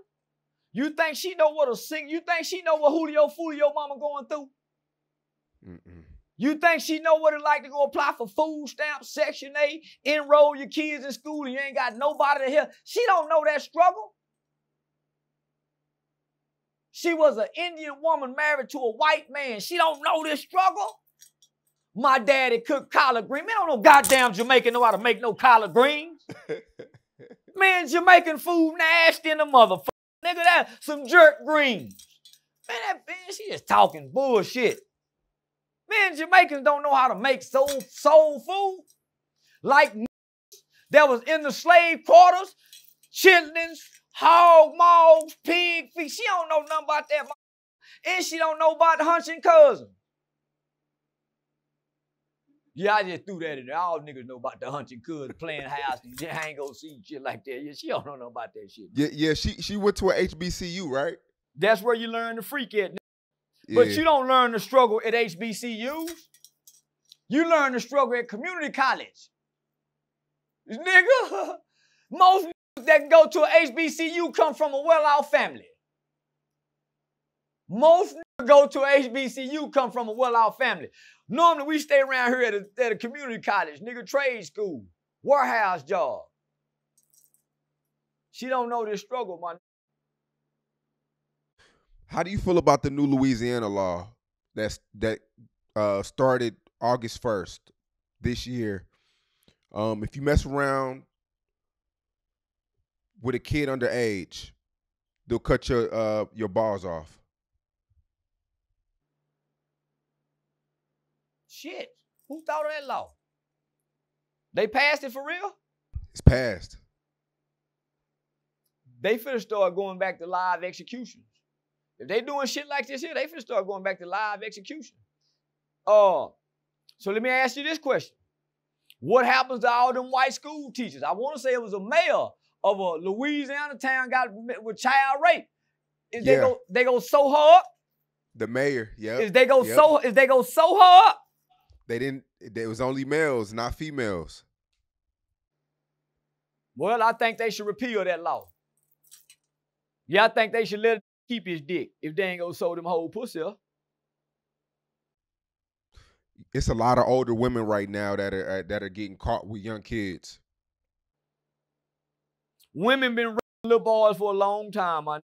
You think she know what you think she know what Foolio mama going through? Mm-mm. You think she know what it like to go apply for food stamps, Section 8, enroll your kids in school and you ain't got nobody to help? She don't know that struggle. She was an Indian woman married to a white man. She don't know this struggle. My daddy cooked collard greens. Man, I don't know goddamn Jamaican know how to make no collard greens. Man, Jamaican food nasty in the motherfucker. Nigga, that some jerk greens. Man, that bitch, she just talking bullshit. Man, Jamaicans don't know how to make soul food. Like that was in the slave quarters, chitlins, hog maws, pig feet. She don't know nothing about that. And she don't know about the hunching cousin. Yeah, I just threw that in there. All niggas know about the hunching cousin, playing house, and I ain't gonna see shit like that. Yeah, she don't know nothing about that shit. Yeah, she went to a HBCU, right? That's where you learn to freak at. But Yeah. you don't learn the struggle at HBCUs. You learn the struggle at community college. Nigga, most that go to a HBCU come from a well-off family. Most go to a HBCU come from a well-off family. Normally, we stay around here at a community college, nigga, trade school, warehouse job. She don't know this struggle, man. How do you feel about the new Louisiana law that started August 1st this year? If you mess around with a kid underage, they'll cut your balls off. Shit, who thought of that law? They passed it for real? It's passed. They finna start going back to live executions. If they doing shit like this here, they finna start going back to live execution. So let me ask you this question. What happens to all them white school teachers? I want to say it was a mayor of a Louisiana town got with child rape. They go so hard? The mayor, yeah. Is they go so hard? They didn't. It was only males, not females. Well, I think they should repeal that law. Yeah, I think they should let him keep his dick if they ain't gonna sew them whole pussy up. It's a lot of older women right now that are getting caught with young kids. Women been raping little boys for a long time, man,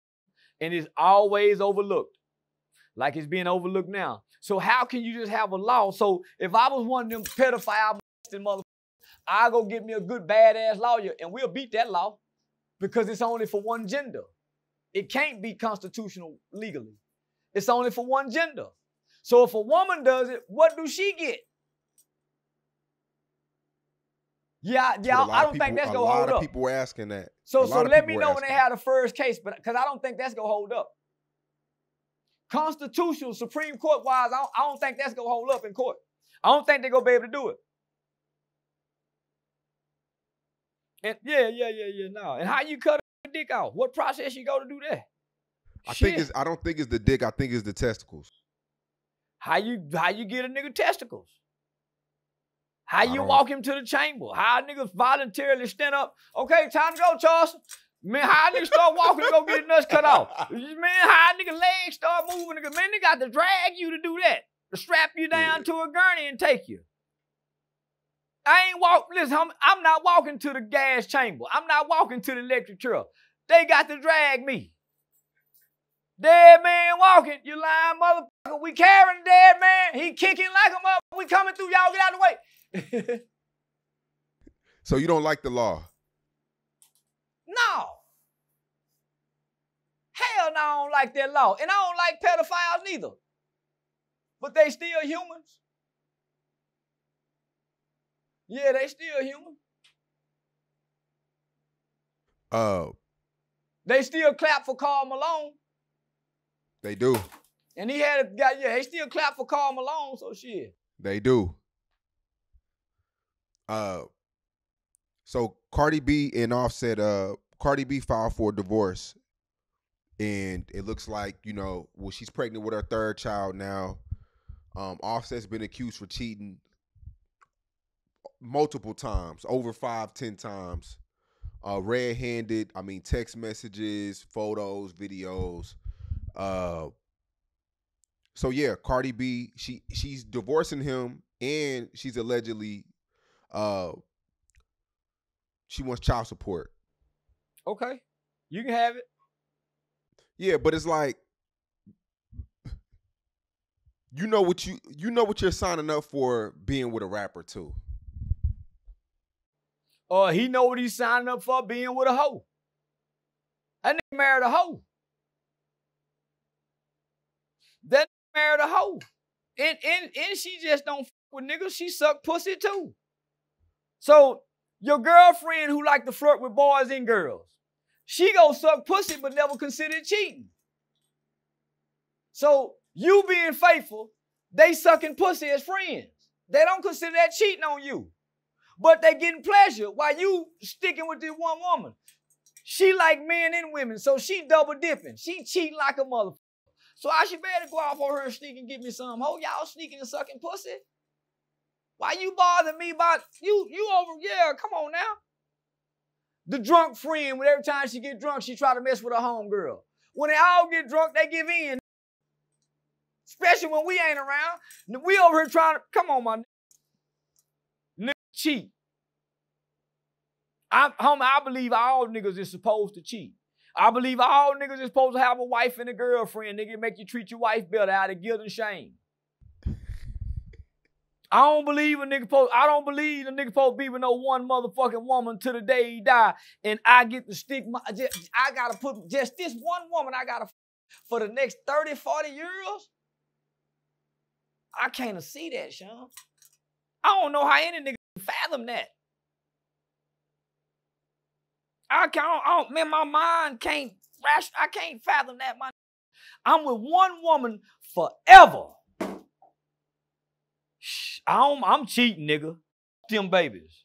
and it's always overlooked, like it's being overlooked now. So how can you just have a law? So if I was one of them pedophile motherfuckers, I'll go get me a good badass lawyer and we'll beat that law because it's only for one gender. It can't be constitutional legally. It's only for one gender. So if a woman does it, what do she get? Yeah, I don't think that's gonna hold up. A lot of people were asking that. So let me know when they have the first case, but because I don't think that's gonna hold up. Constitutional, Supreme Court wise, I don't think that's gonna hold up in court. I don't think they're gonna be able to do it. And no. And how you cut a dick out? What process you go to do that? I don't think it's the dick. I think it's the testicles. How you get a nigga testicles? How you walk him to the chamber? How a nigga voluntarily stand up? Okay, time to go, Charleston. Man, how a nigga start walking to go get his nuts cut off? Man, how a nigga legs start moving? Man, they got to drag you to do that. To strap you down to a gurney and take you. Listen, I'm not walking to the gas chamber. I'm not walking to the electric truck. They got to drag me. Dead man walking, you lying motherfucker. We carrying the dead man. He kicking like a motherfucker. We coming through, y'all get out of the way. So you don't like the law? No. Hell no, I don't like that law. And I don't like pedophiles neither. But they still humans. Yeah, they still human. They still clap for Karl Malone. They do. And he had a guy, they still clap for Karl Malone, so shit. They do. So Cardi B and Offset, Cardi B filed for a divorce. And it looks like, she's pregnant with her third child now. Offset's been accused for cheating multiple times, over 5-10 times. Red-handed, text messages, photos, videos. So yeah, Cardi B, she's divorcing him, and she's allegedly she wants child support. Okay, you can have it. Yeah, but it's like, you know what you're signing up for being with a rapper too. He know what he's signing up for being with a hoe. That nigga married a hoe. That nigga married a hoe. And she just don't fuck with niggas. She suck pussy too. So your girlfriend who like to flirt with boys and girls, she go suck pussy but never consider it cheating. So you being faithful, they sucking pussy as friends. They don't consider that cheating on you. But they getting pleasure while you sticking with this one woman. She like men and women, so she double dipping. She cheating like a motherfucker. So I should better go off on her and sneak and get me some. Ho, y'all sneaking and sucking pussy. Why you bothering me about you over? Yeah, come on now. The drunk friend, when every time she get drunk, she try to mess with her homegirl. When they all get drunk, they give in. Especially when we ain't around. We over here trying to, come on, my nigga, cheat. I believe all niggas is supposed to cheat. I believe all niggas is supposed to have a wife and a girlfriend. Nigga, make you treat your wife better out of guilt and shame. I don't believe a nigga supposed to be with no one motherfucking woman till the day he die. And I get to stick I gotta put just this one woman I gotta for the next 30, 40 years. I can't see that, Sean. I don't know how any nigga can fathom that. Man, my mind can't fathom that. I'm with one woman forever. I'm cheating, nigga. Them babies.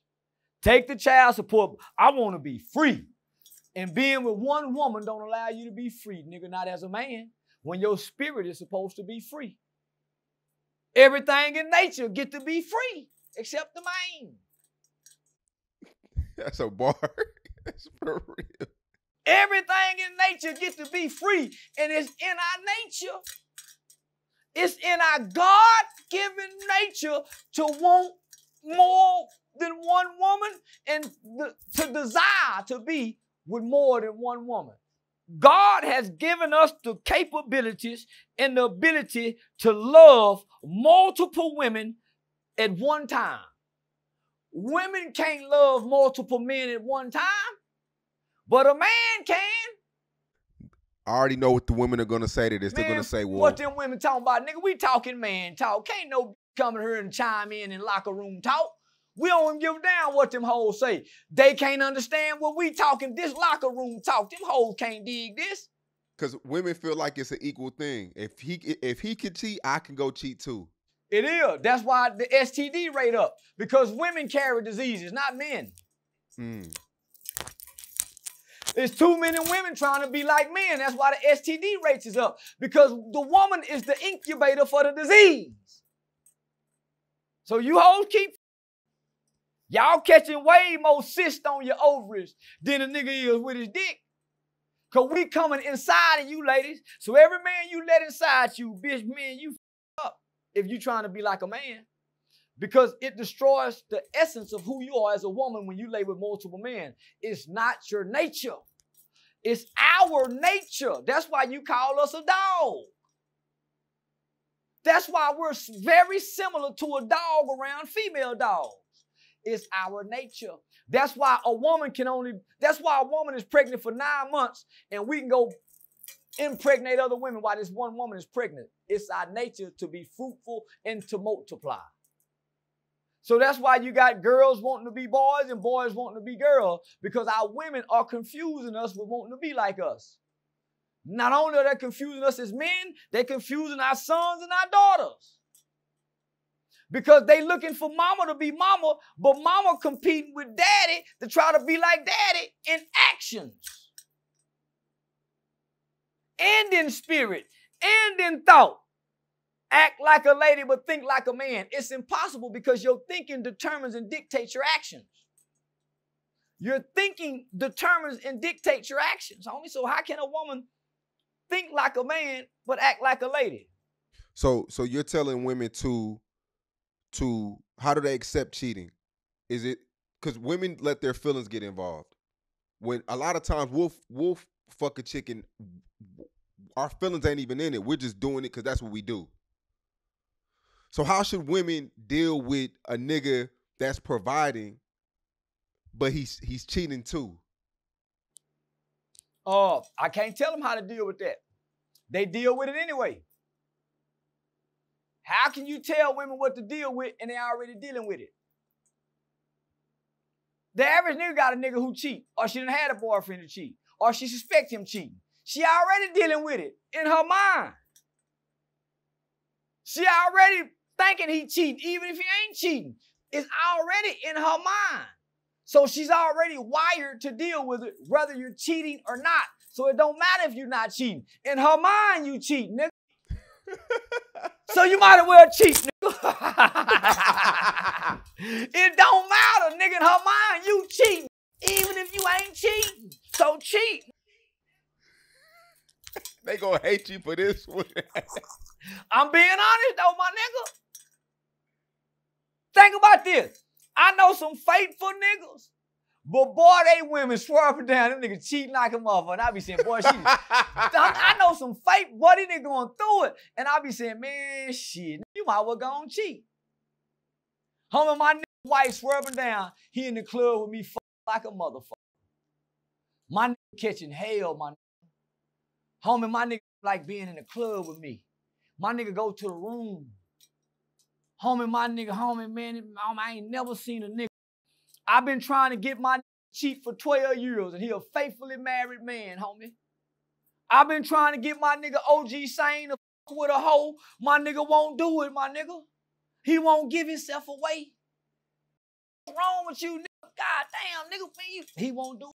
Take the child support. I want to be free. And being with one woman don't allow you to be free, nigga, not as a man, when your spirit is supposed to be free. Everything in nature get to be free, except the man. That's a bar. That's for real. Everything in nature gets to be free, and it's in our nature. It's in our God-given nature to want more than one woman and to desire to be with more than one woman. God has given us the capabilities and the ability to love multiple women at one time. Women can't love multiple men at one time, but a man can. I already know what the women are going to say to this. They're going to say, well, what them women talking about? Nigga, we talking man talk. Can't no coming here and chime in locker room talk. We don't even give a damn what them hoes say. They can't understand what we talking, this locker room talk. Them hoes can't dig this. Because women feel like it's an equal thing. If he can cheat, I can go cheat too. It is. That's why the STD rate up. Because women carry diseases, not men. There's too many women trying to be like men. That's why the STD rates is up. Because the woman is the incubator for the disease. So you hoes keep... Y'all catching way more cysts on your ovaries than a nigga is with his dick. Because we coming inside of you, ladies. So every man you let inside you, bitch, man, you up if you trying to be like a man. Because it destroys the essence of who you are as a woman when you lay with multiple men. It's not your nature. It's our nature. That's why you call us a dog. That's why we're very similar to a dog around female dogs. It's our nature. That's why a woman is pregnant for 9 months and we can go impregnate other women while this one woman is pregnant. It's our nature to be fruitful and to multiply. So that's why you got girls wanting to be boys and boys wanting to be girls, because our women are confusing us with wanting to be like us. Not only are they confusing us as men, they're confusing our sons and our daughters. Because they looking for mama to be mama, but mama competing with daddy to try to be like daddy in actions. And in spirit, and in thought. Act like a lady, but think like a man. It's impossible because your thinking determines and dictates your actions. Your thinking determines and dictates your actions, homie. So how can a woman think like a man, but act like a lady? So you're telling women to how do they accept cheating? Is it because women let their feelings get involved? When a lot of times we'll fuck a chick and our feelings ain't even in it. We're just doing it because that's what we do. So how should women deal with a nigga that's providing, but he's cheating too? I can't tell them how to deal with that. They deal with it anyway. How can you tell women what to deal with and they already dealing with it? The average nigga got a nigga who cheat, or she done had a boyfriend to cheat, or she suspect him cheating. She already dealing with it in her mind. She already thinking he cheating, even if he ain't cheating. It's already in her mind. So she's already wired to deal with it, whether you're cheating or not. So it don't matter if you're not cheating. In her mind, you cheat, nigga. So you might as well cheat, nigga. It don't matter, nigga. In her mind, you cheating. Even if you ain't cheating. So cheat. They gonna hate you for this one. I'm being honest though, my nigga. Think about this. I know some faithful niggas, but boy, they women swerving down. Them niggas cheating like a motherfucker. And I be saying, boy, I know some fake boy, they niggas going through it. And I be saying, man, shit, you might well go and cheat. Homie, my nigga wife swerving down. He in the club with me like a motherfucker. My nigga catching hell, my nigga. Homie, my nigga like being in the club with me. My nigga go to the room. Homie, my nigga, homie, man, I ain't never seen a nigga. I've been trying to get my nigga cheat for 12 years, and he a faithfully married man, homie. I've been trying to get my nigga OG Sane to fuck with a hoe. My nigga won't do it, my nigga. He won't give himself away. What's wrong with you, nigga? God damn, nigga, man, he won't do it.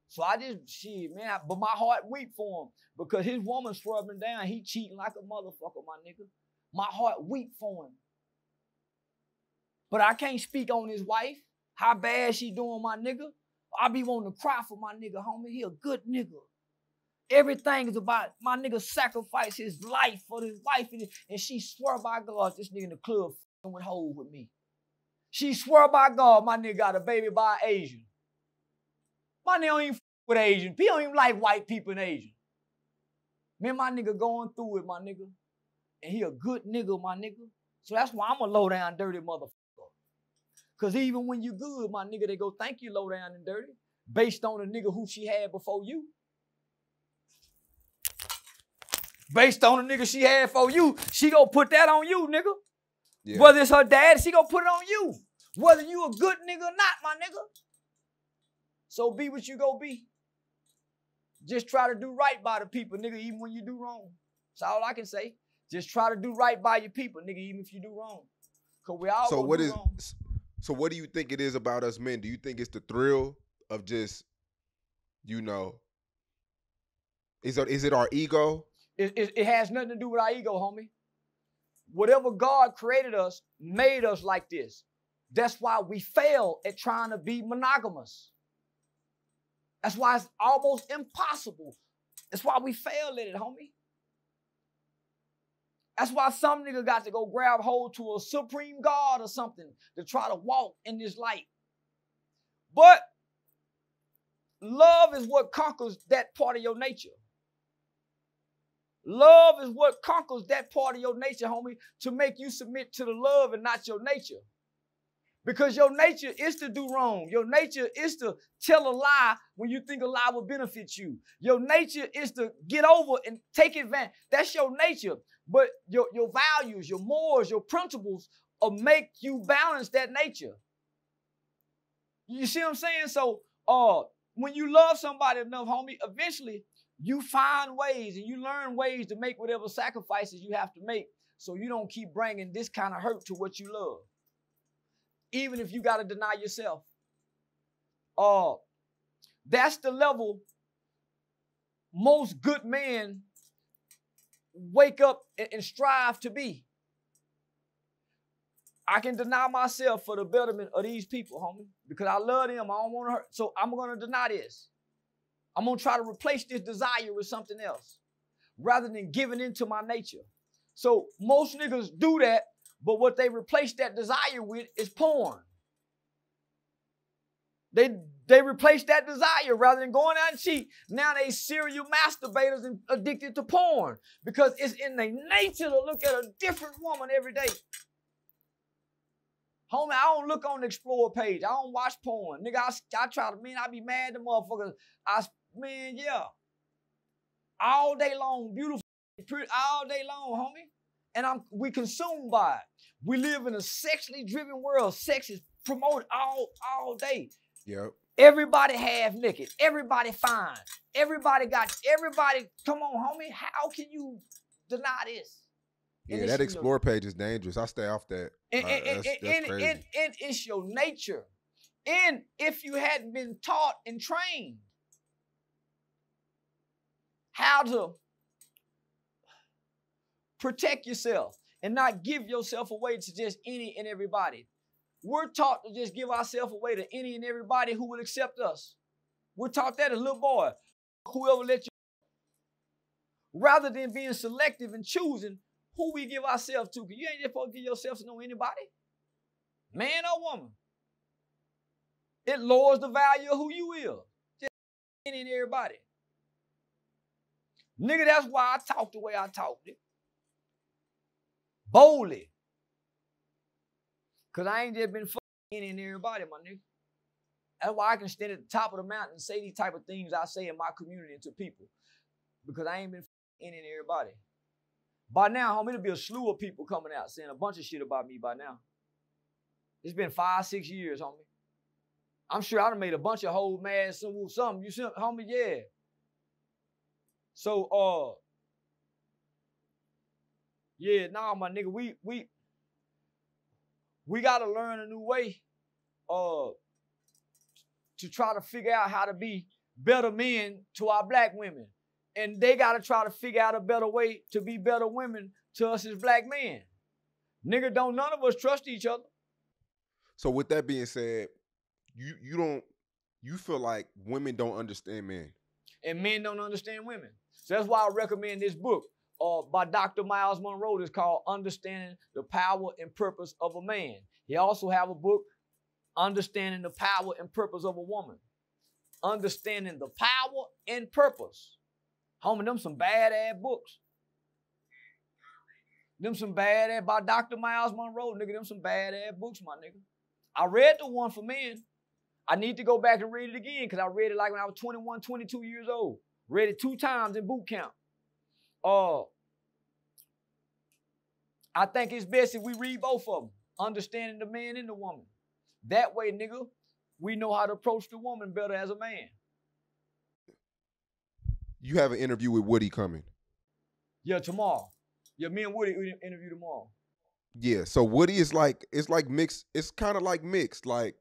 So I just, shit, man, but my heart weak for him because his woman swerving down. He cheating like a motherfucker, my nigga. My heart weak for him. But I can't speak on his wife, how bad she doing, my nigga. I be wanting to cry for my nigga, homie. He a good nigga. Everything is about my nigga sacrifice his life for his wife, and she swear by God this nigga in the club with hoes with me. She swear by God my nigga got a baby by an Asian. My nigga don't even with Asian. He don't even like white people and Asian. Man, my nigga going through it, my nigga. And he a good nigga, my nigga. So that's why I'm a low down dirty motherfucker. Because even when you good, my nigga, they go thank you low down and dirty. Based on the nigga who she had before you. Based on the nigga she had before you, she gonna put that on you, nigga. Yeah. Whether it's her dad, she gonna put it on you. Whether you a good nigga or not, my nigga. So be what you go be. Just try to do right by the people, nigga, even when you do wrong. That's all I can say. Just try to do right by your people, nigga, even if you do wrong. Because we all do wrong. So what do you think it is about us men? Do you think it's the thrill of just, you know, is it our ego? It has nothing to do with our ego, homie. Whatever God created us, made us like this. That's why we fail at trying to be monogamous. That's why it's almost impossible. That's why we fail at it, homie. That's why some nigga got to go grab hold to a supreme God or something to try to walk in this light. But love is what conquers that part of your nature. Love is what conquers that part of your nature, homie, to make you submit to the love and not your nature. Because your nature is to do wrong. Your nature is to tell a lie when you think a lie will benefit you. Your nature is to get over and take advantage. That's your nature. But your values, your morals, your principles will make you balance that nature. You see what I'm saying? So when you love somebody enough, homie, eventually you find ways and you learn ways to make whatever sacrifices you have to make so you don't keep bringing this kind of hurt to what you love. Even if you got to deny yourself. That's the level most good men wake up and strive to be. I can deny myself for the betterment of these people, homie, because I love them. I don't want to hurt. So I'm going to deny this. I'm going to try to replace this desire with something else rather than giving into my nature. So most niggas do that. But what they replace that desire with is porn. They replace that desire rather than going out and cheat. Now they serial masturbators and addicted to porn because it's in their nature to look at a different woman every day. Homie, I don't look on the Explore page. I don't watch porn. Nigga, I try to, I be mad at motherfuckers. Yeah. All day long, beautiful, pretty, all day long, homie. And we consumed by it. We live in a sexually driven world. Sex is promoted all day. Yep. Everybody half naked. Everybody fine. Everybody, come on, homie. How can you deny this? Yeah, that Explore page is dangerous. I stay off that. That's crazy. And it's your nature. And if you hadn't been taught and trained how to protect yourself and not give yourself away to just any and everybody. We're taught to just give ourselves away to any and everybody who will accept us. We're taught that as little boy. Whoever let you, rather than being selective and choosing who we give ourselves to. Because you ain't just supposed to give yourself to know anybody, man or woman. It lowers the value of who you is. Just any and everybody. Nigga, that's why I talk the way I talk. Nigga. Boldly. Because I ain't just been fucking any and everybody, my nigga. That's why I can stand at the top of the mountain and say these type of things I say in my community and to people. Because I ain't been fucking any and everybody. By now, homie, there'll be a slew of people coming out saying a bunch of shit about me by now. It's been 5-6 years, homie. I'm sure I done made a bunch of hoes mad, something. You see, homie, yeah. So, yeah, nah, my nigga, we gotta learn a new way, to try to figure out how to be better men to our black women. And they gotta try to figure out a better way to be better women to us as black men. Nigga, don't none of us trust each other. So with that being said, you feel like women don't understand men. And men don't understand women. So that's why I recommend this book by Dr. Miles Monroe. It's called Understanding the Power and Purpose of a Man. He also have a book, Understanding the Power and Purpose of a Woman. Understanding the Power and Purpose. Homie, them some bad-ass books. Them some bad-ass, by Dr. Miles Monroe, nigga, them some bad-ass books, my nigga. I read the one for men. I need to go back and read it again because I read it like when I was 21, 22 years old. Read it 2 times in boot camp. I think it's best if we read both of them. Understanding the man and the woman. That way, nigga, we know how to approach the woman better as a man. You have an interview with Woody coming. Yeah, tomorrow. Yeah, me and Woody interview tomorrow. Yeah, so Woody is like, it's like mixed. It's kind of like mixed. Like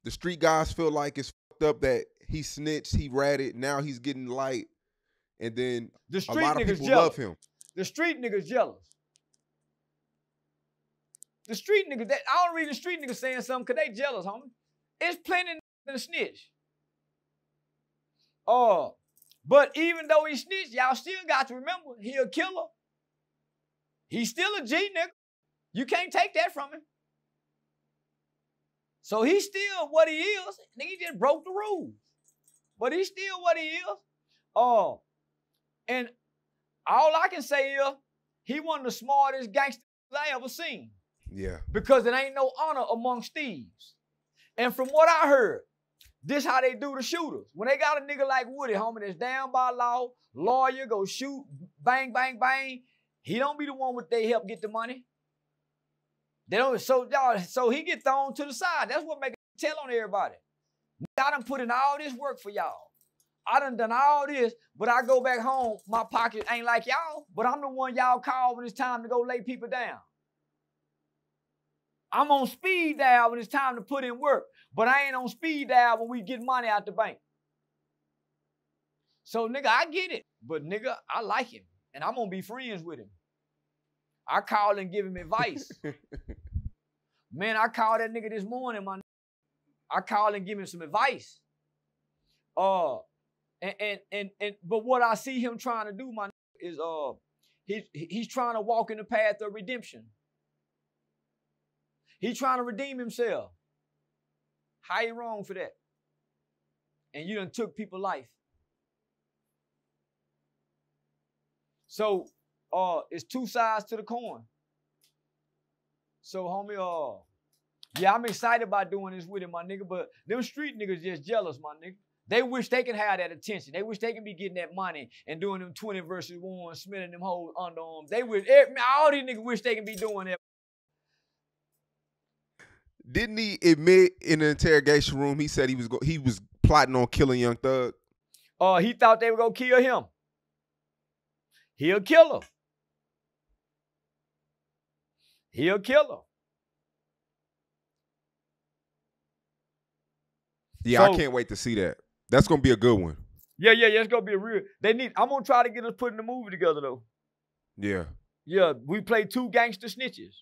the street guys feel like it's fucked up that he snitched, he ratted, now he's getting light. And then the street a lot of niggas people jealous. love him. The street niggas jealous. The street niggas, I don't read the street niggas saying something because they jealous, homie. It's plenty of the snitch. But even though he snitched, y'all still got to remember, he a killer. He's still a G, nigga. You can't take that from him. So he's still what he is. Nigga, he just broke the rules. But he's still what he is. And all I can say is, he one of the smartest gangsters I ever seen. Yeah. Because it ain't no honor amongst thieves. And from what I heard, this how they do the shooters. When they got a nigga like Woody, homie, that's down by law, lawyer, go shoot, bang, bang, bang. He don't be the one with they help get the money. They don't, so he get thrown to the side. That's what make it tell on everybody. I done put in all this work for y'all. I done all this, but I go back home, my pocket ain't like y'all, but I'm the one y'all call when it's time to go lay people down. I'm on speed dial when it's time to put in work, but I ain't on speed dial when we get money out the bank. So, nigga, I get it, but nigga, I like him, and I'm gonna be friends with him. I call and give him advice. Man, I called that nigga this morning, my nigga. I call and give him some advice. But what I see him trying to do, my nigga, is he's trying to walk in the path of redemption. He's trying to redeem himself. How you wrong for that? And you done took people's life. So, it's 2 sides to the coin. So, homie, yeah, I'm excited about doing this with him, my nigga, but them street niggas just jealous, my nigga. They wish they can have that attention. They wish they can be getting that money and doing them 20 versus 1, smelling them whole underarms. They wish, all these niggas wish they can be doing that. Didn't he admit in the interrogation room, he said he was plotting on killing Young Thug? He thought they were gonna kill him. He a killer. He a killer. Yeah, so, I can't wait to see that. That's gonna be a good one. Yeah, it's gonna be a real. I'm gonna try to get us putting the movie together though. Yeah. Yeah, we played 2 gangster snitches.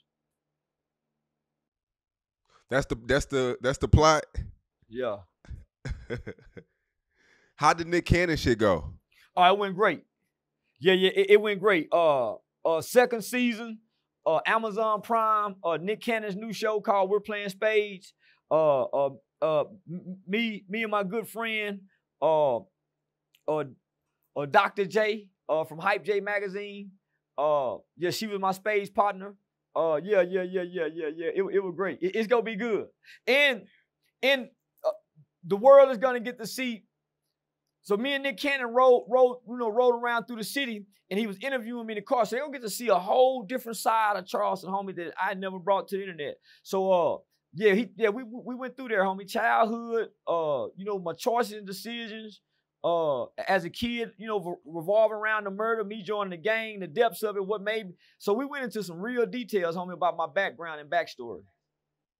That's the plot. Yeah. How did Nick Cannon shit go? Oh, it went great. Yeah, it went great. Second season, Amazon Prime, Nick Cannon's new show called We're Playing Spades. Me and my good friend, Dr. J, from Hype J magazine. Yeah, she was my spades partner. Yeah. It was great. It's gonna be good, and the world is gonna get to see. So me and Nick Cannon rode around through the city, and he was interviewing me in the car. So they're gonna get to see a whole different side of Charleston, homie, that I never brought to the internet. So we went through there, homie. Childhood, my choices and decisions. As a kid, revolving around the murder, me joining the gang, the depths of it, what made me. So we went into some real details, homie, about my background and backstory.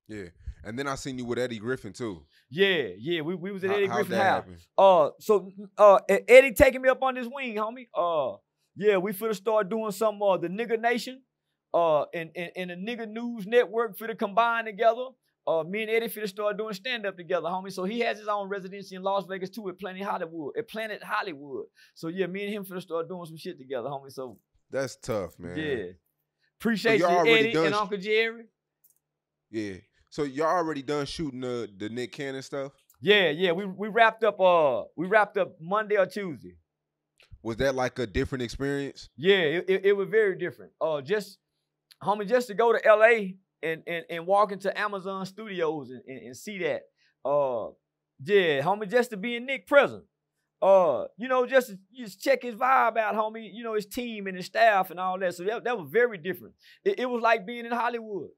Yeah. And then I seen you with Eddie Griffin too. Yeah. We was at Eddie Griffin's house. Happened? Eddie taking me up on this wing, homie. Yeah, we finna start doing some the Nigga Nation, and the Nigga News Network finna combine together. Me and Eddie finna start doing stand-up together, homie. So he has his own residency in Las Vegas too at Planet Hollywood. So yeah, me and him finna start doing some shit together, homie. So that's tough, man. Yeah. Appreciate you, Eddie and Uncle Jerry. Yeah. So y'all already done shooting the Nick Cannon stuff? Yeah. We wrapped up Monday or Tuesday. Was that like a different experience? Yeah, it was very different. Just to go to LA and walk into Amazon Studios and see that. Yeah, homie, just to be in Nick present. Just check his vibe out, homie. His team and his staff and all that. So that was very different. It was like being in Hollywood.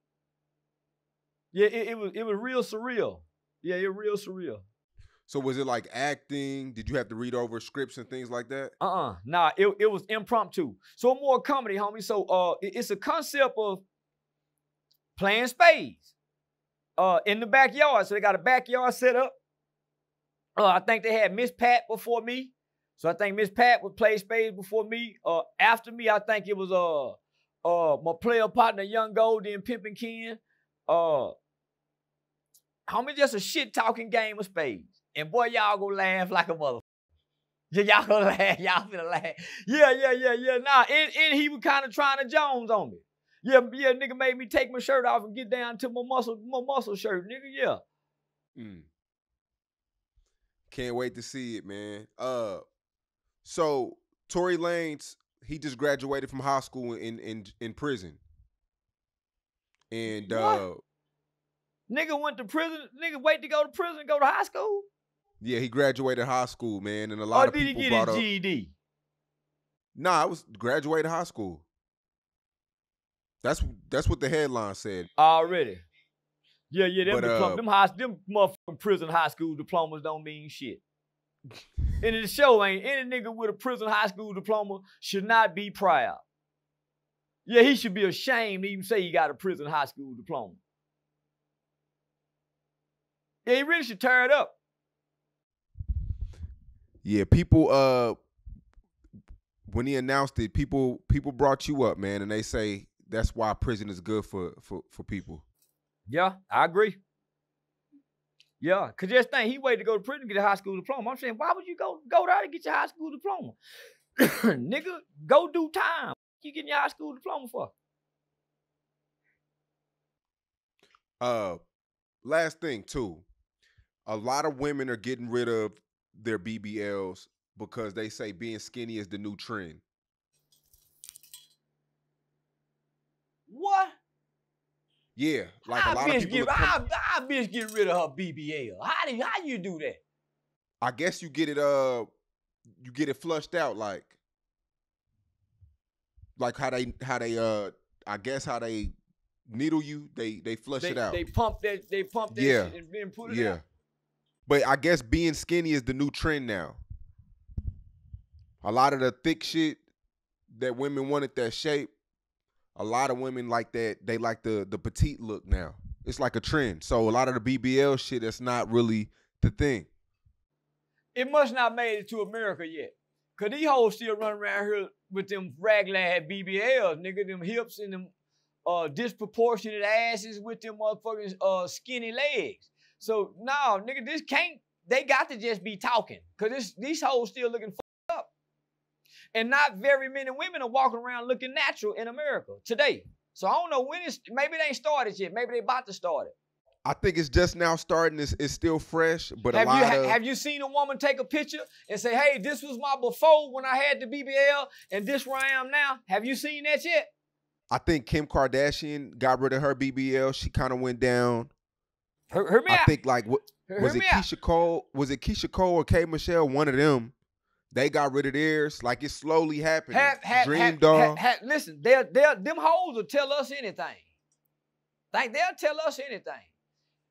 Yeah, it was real surreal. Yeah, it was real surreal. So was it like acting? Did you have to read over scripts and things like that? Nah, it was impromptu. So more comedy, homie. So it's a concept of playing spades in the backyard. So they got a backyard set up. I think they had Miss Pat before me. So I think Miss Pat would play spades before me. After me, I think it was my player partner, Young Gold, then Pimpin' Ken. Homie, just a shit-talking game of spades. And boy, y'all gonna laugh like a motherfucker. Y'all gonna laugh. Y'all finna laugh. Yeah. Nah, and he was kind of trying to Jones on me. Yeah, nigga made me take my shirt off and get down to my muscle shirt, nigga, yeah. Can't wait to see it, man. So Tory Lanez, he just graduated from high school in prison. And what? Nigga went to prison. Nigga wait to go to prison and go to high school? Yeah, he graduated high school, man, and a lot of people brought up. Or did he get his GED? Nah, it was graduated high school. That's what the headline said. Already. Yeah, them motherfucking prison high school diplomas don't mean shit. And the show ain't any nigga with a prison high school diploma should not be proud. Yeah, he should be ashamed to even say he got a prison high school diploma. Yeah, he really should tear it up. Yeah, people when he announced it, people brought you up, man, and they say that's why prison is good for people. Yeah, I agree. Yeah, because just think, he waited to go to prison to get a high school diploma. I'm saying, why would you go there to get your high school diploma? Nigga, go do time. What you getting your high school diploma for? Last thing, too. A lot of women are getting rid of their BBLs because they say being skinny is the new trend. What? Yeah, like a lot of people. How bitch get rid of her BBL? How you do that? I guess you get it flushed out, like how they I guess how they needle you, they flush it out. They pump that shit and then put it out. But I guess being skinny is the new trend now. A lot of the thick shit that women wanted, that shape, a lot of women like that. They like the petite look now. It's like a trend. So a lot of the BBL shit, that's not really the thing. It must not made it to America yet. Because these hoes still running around here with them raglag BBLs, nigga, them hips and them disproportionate asses with them motherfucking skinny legs. So no, nigga, this can't. They got to just be talking, cause these hoes still looking fucked up, and not very many women are walking around looking natural in America today. So I don't know when maybe they ain't started yet. Maybe they about to start it. I think it's just now starting. It's still fresh, but have you seen a woman take a picture and say, "Hey, this was my before when I had the BBL, and this where I am now"? Have you seen that yet? I think Kim Kardashian got rid of her BBL. She kind of went down. Hear me out. I think like was it Keisha Cole? Was it Keisha Cole or K Michelle? One of them. They got rid of theirs. Like it's slowly happening. Dream Doll. Listen, them hoes will tell us anything. Like they'll tell us anything.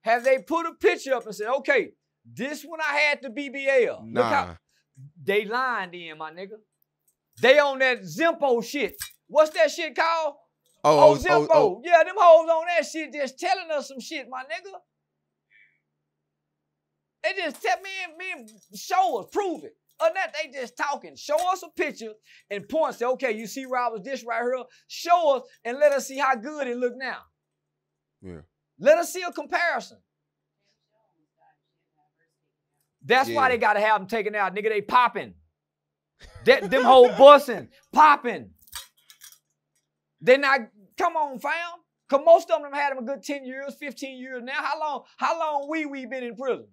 Have they put a picture up and said, okay, this when I had the BBL? Nah. Look how they lying then, my nigga. They on that Zimpo shit. What's that shit called? Oh, Zimpo. Oh. Yeah, them hoes on that shit just telling us some shit, my nigga. They just tell me, show us, prove it. Other than that, they just talking. Show us a picture and point. Say, okay, you see where I was this right here? Show us and let us see how good it look now. Yeah. Let us see a comparison. That's why they got to have them taken out. Nigga, they popping. Them whole busting, popping. They not, come on, fam. Because most of them had them a good 10 years, 15 years now. How long we been in prison?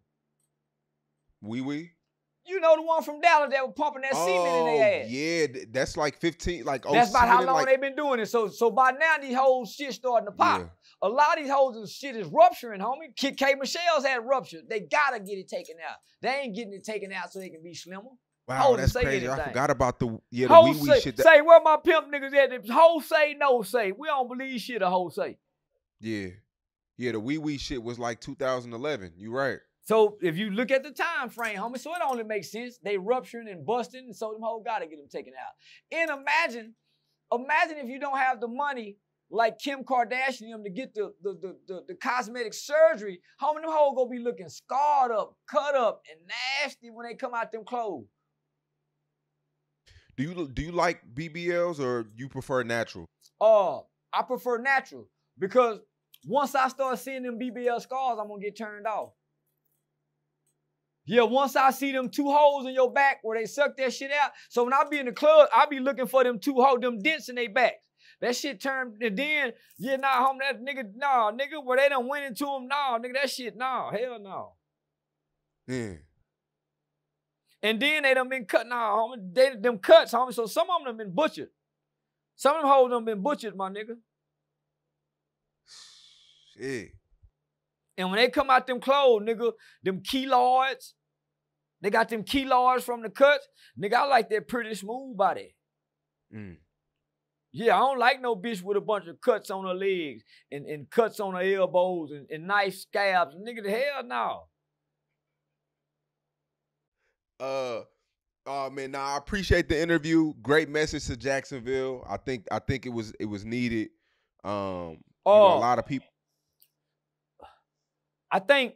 We? You know the one from Dallas that was pumping that semen in their ass. Yeah, that's like 15, like that's about how long they been doing it. So by now these whole shit starting to pop. Yeah. A lot of these hoes shit is rupturing, homie. K Michelle's had ruptured. They gotta get it taken out. They ain't getting it taken out so they can be slimmer. Wow, hoes that's crazy. Anything. I forgot about the wee shit. Say where my pimp niggas at? The hoes say, no say. We don't believe shit a hoe say. Yeah. Yeah, the wee shit was like 2011. You right. So if you look at the time frame, homie, so it only makes sense. They rupturing and busting, and so them hoes gotta get them taken out. And imagine if you don't have the money like Kim Kardashian to get the cosmetic surgery, homie, them hoes gonna be looking scarred up, cut up, and nasty when they come out them clothes. Do you like BBLs or you prefer natural? I prefer natural because once I start seeing them BBL scars, I'm gonna get turned off. Yeah, once I see them two holes in your back where they suck that shit out. So when I be in the club, I be looking for them two holes, them dents in their backs. That shit turned, and then, yeah, nah, homie, that nigga, nah, nigga, where they done went into them, nah, nigga, that shit, nah, hell no. Yeah. And then they done been cut, nah, homie, them cuts, homie, so some of them done been butchered. Some of them hoes done been butchered, my nigga. Shit. And when they come out them clothes, nigga, them keloids, they got them keloids from the cuts. Nigga, I like that pretty smooth body. Mm. Yeah, I don't like no bitch with a bunch of cuts on her legs and cuts on her elbows and knife scabs. Nigga, the hell no. Oh man, I appreciate the interview. Great message to Jacksonville. I think it was needed. You know, a lot of people. I think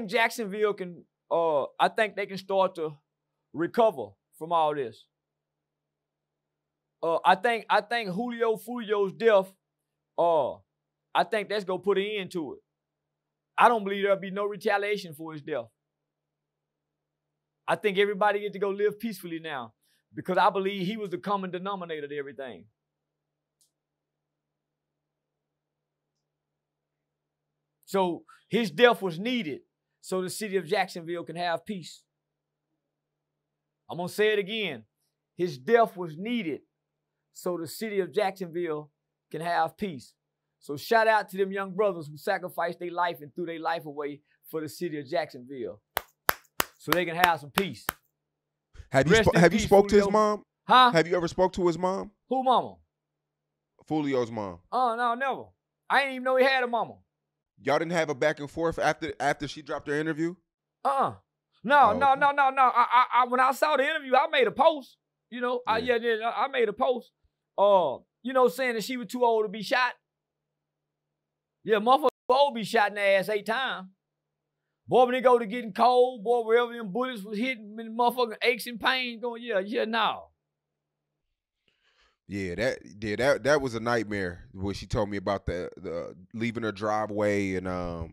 Jacksonville can, I think they can start to recover from all this. I think Foolio's death, I think that's gonna put an end to it. I don't believe there'll be no retaliation for his death. I think everybody get to go live peacefully now because I believe he was the common denominator to everything. So his death was needed so the city of Jacksonville can have peace. I'm going to say it again. His death was needed so the city of Jacksonville can have peace. So shout out to them young brothers who sacrificed their life and threw their life away for the city of Jacksonville so they can have some peace. Have you spoke to his mom? Huh? Have you ever spoke to his mom? Who mama? Foolio's mom. Oh, no, never. I didn't even know he had a mama. Y'all didn't have a back and forth after she dropped her interview? No. When I saw the interview, I made a post. You know, yeah. I made a post. You know, saying that she was too old to be shot. Yeah, motherfucker old be shot in the ass 8 times. Boy, when they go to getting cold, boy, wherever them bullets was hitting, and motherfucking aches and pains going, no. Yeah, that was a nightmare when she told me about the leaving her driveway and uh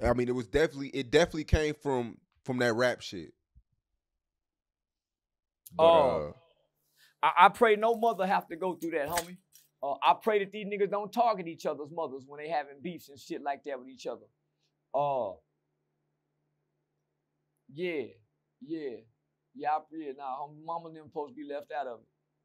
I mean it definitely came from that rap shit. But I pray no mother have to go through that, homie. I pray that these niggas don't target each other's mothers when they having beefs and shit like that with each other. Yeah. Nah, homie, mama and them supposed to be left out of it.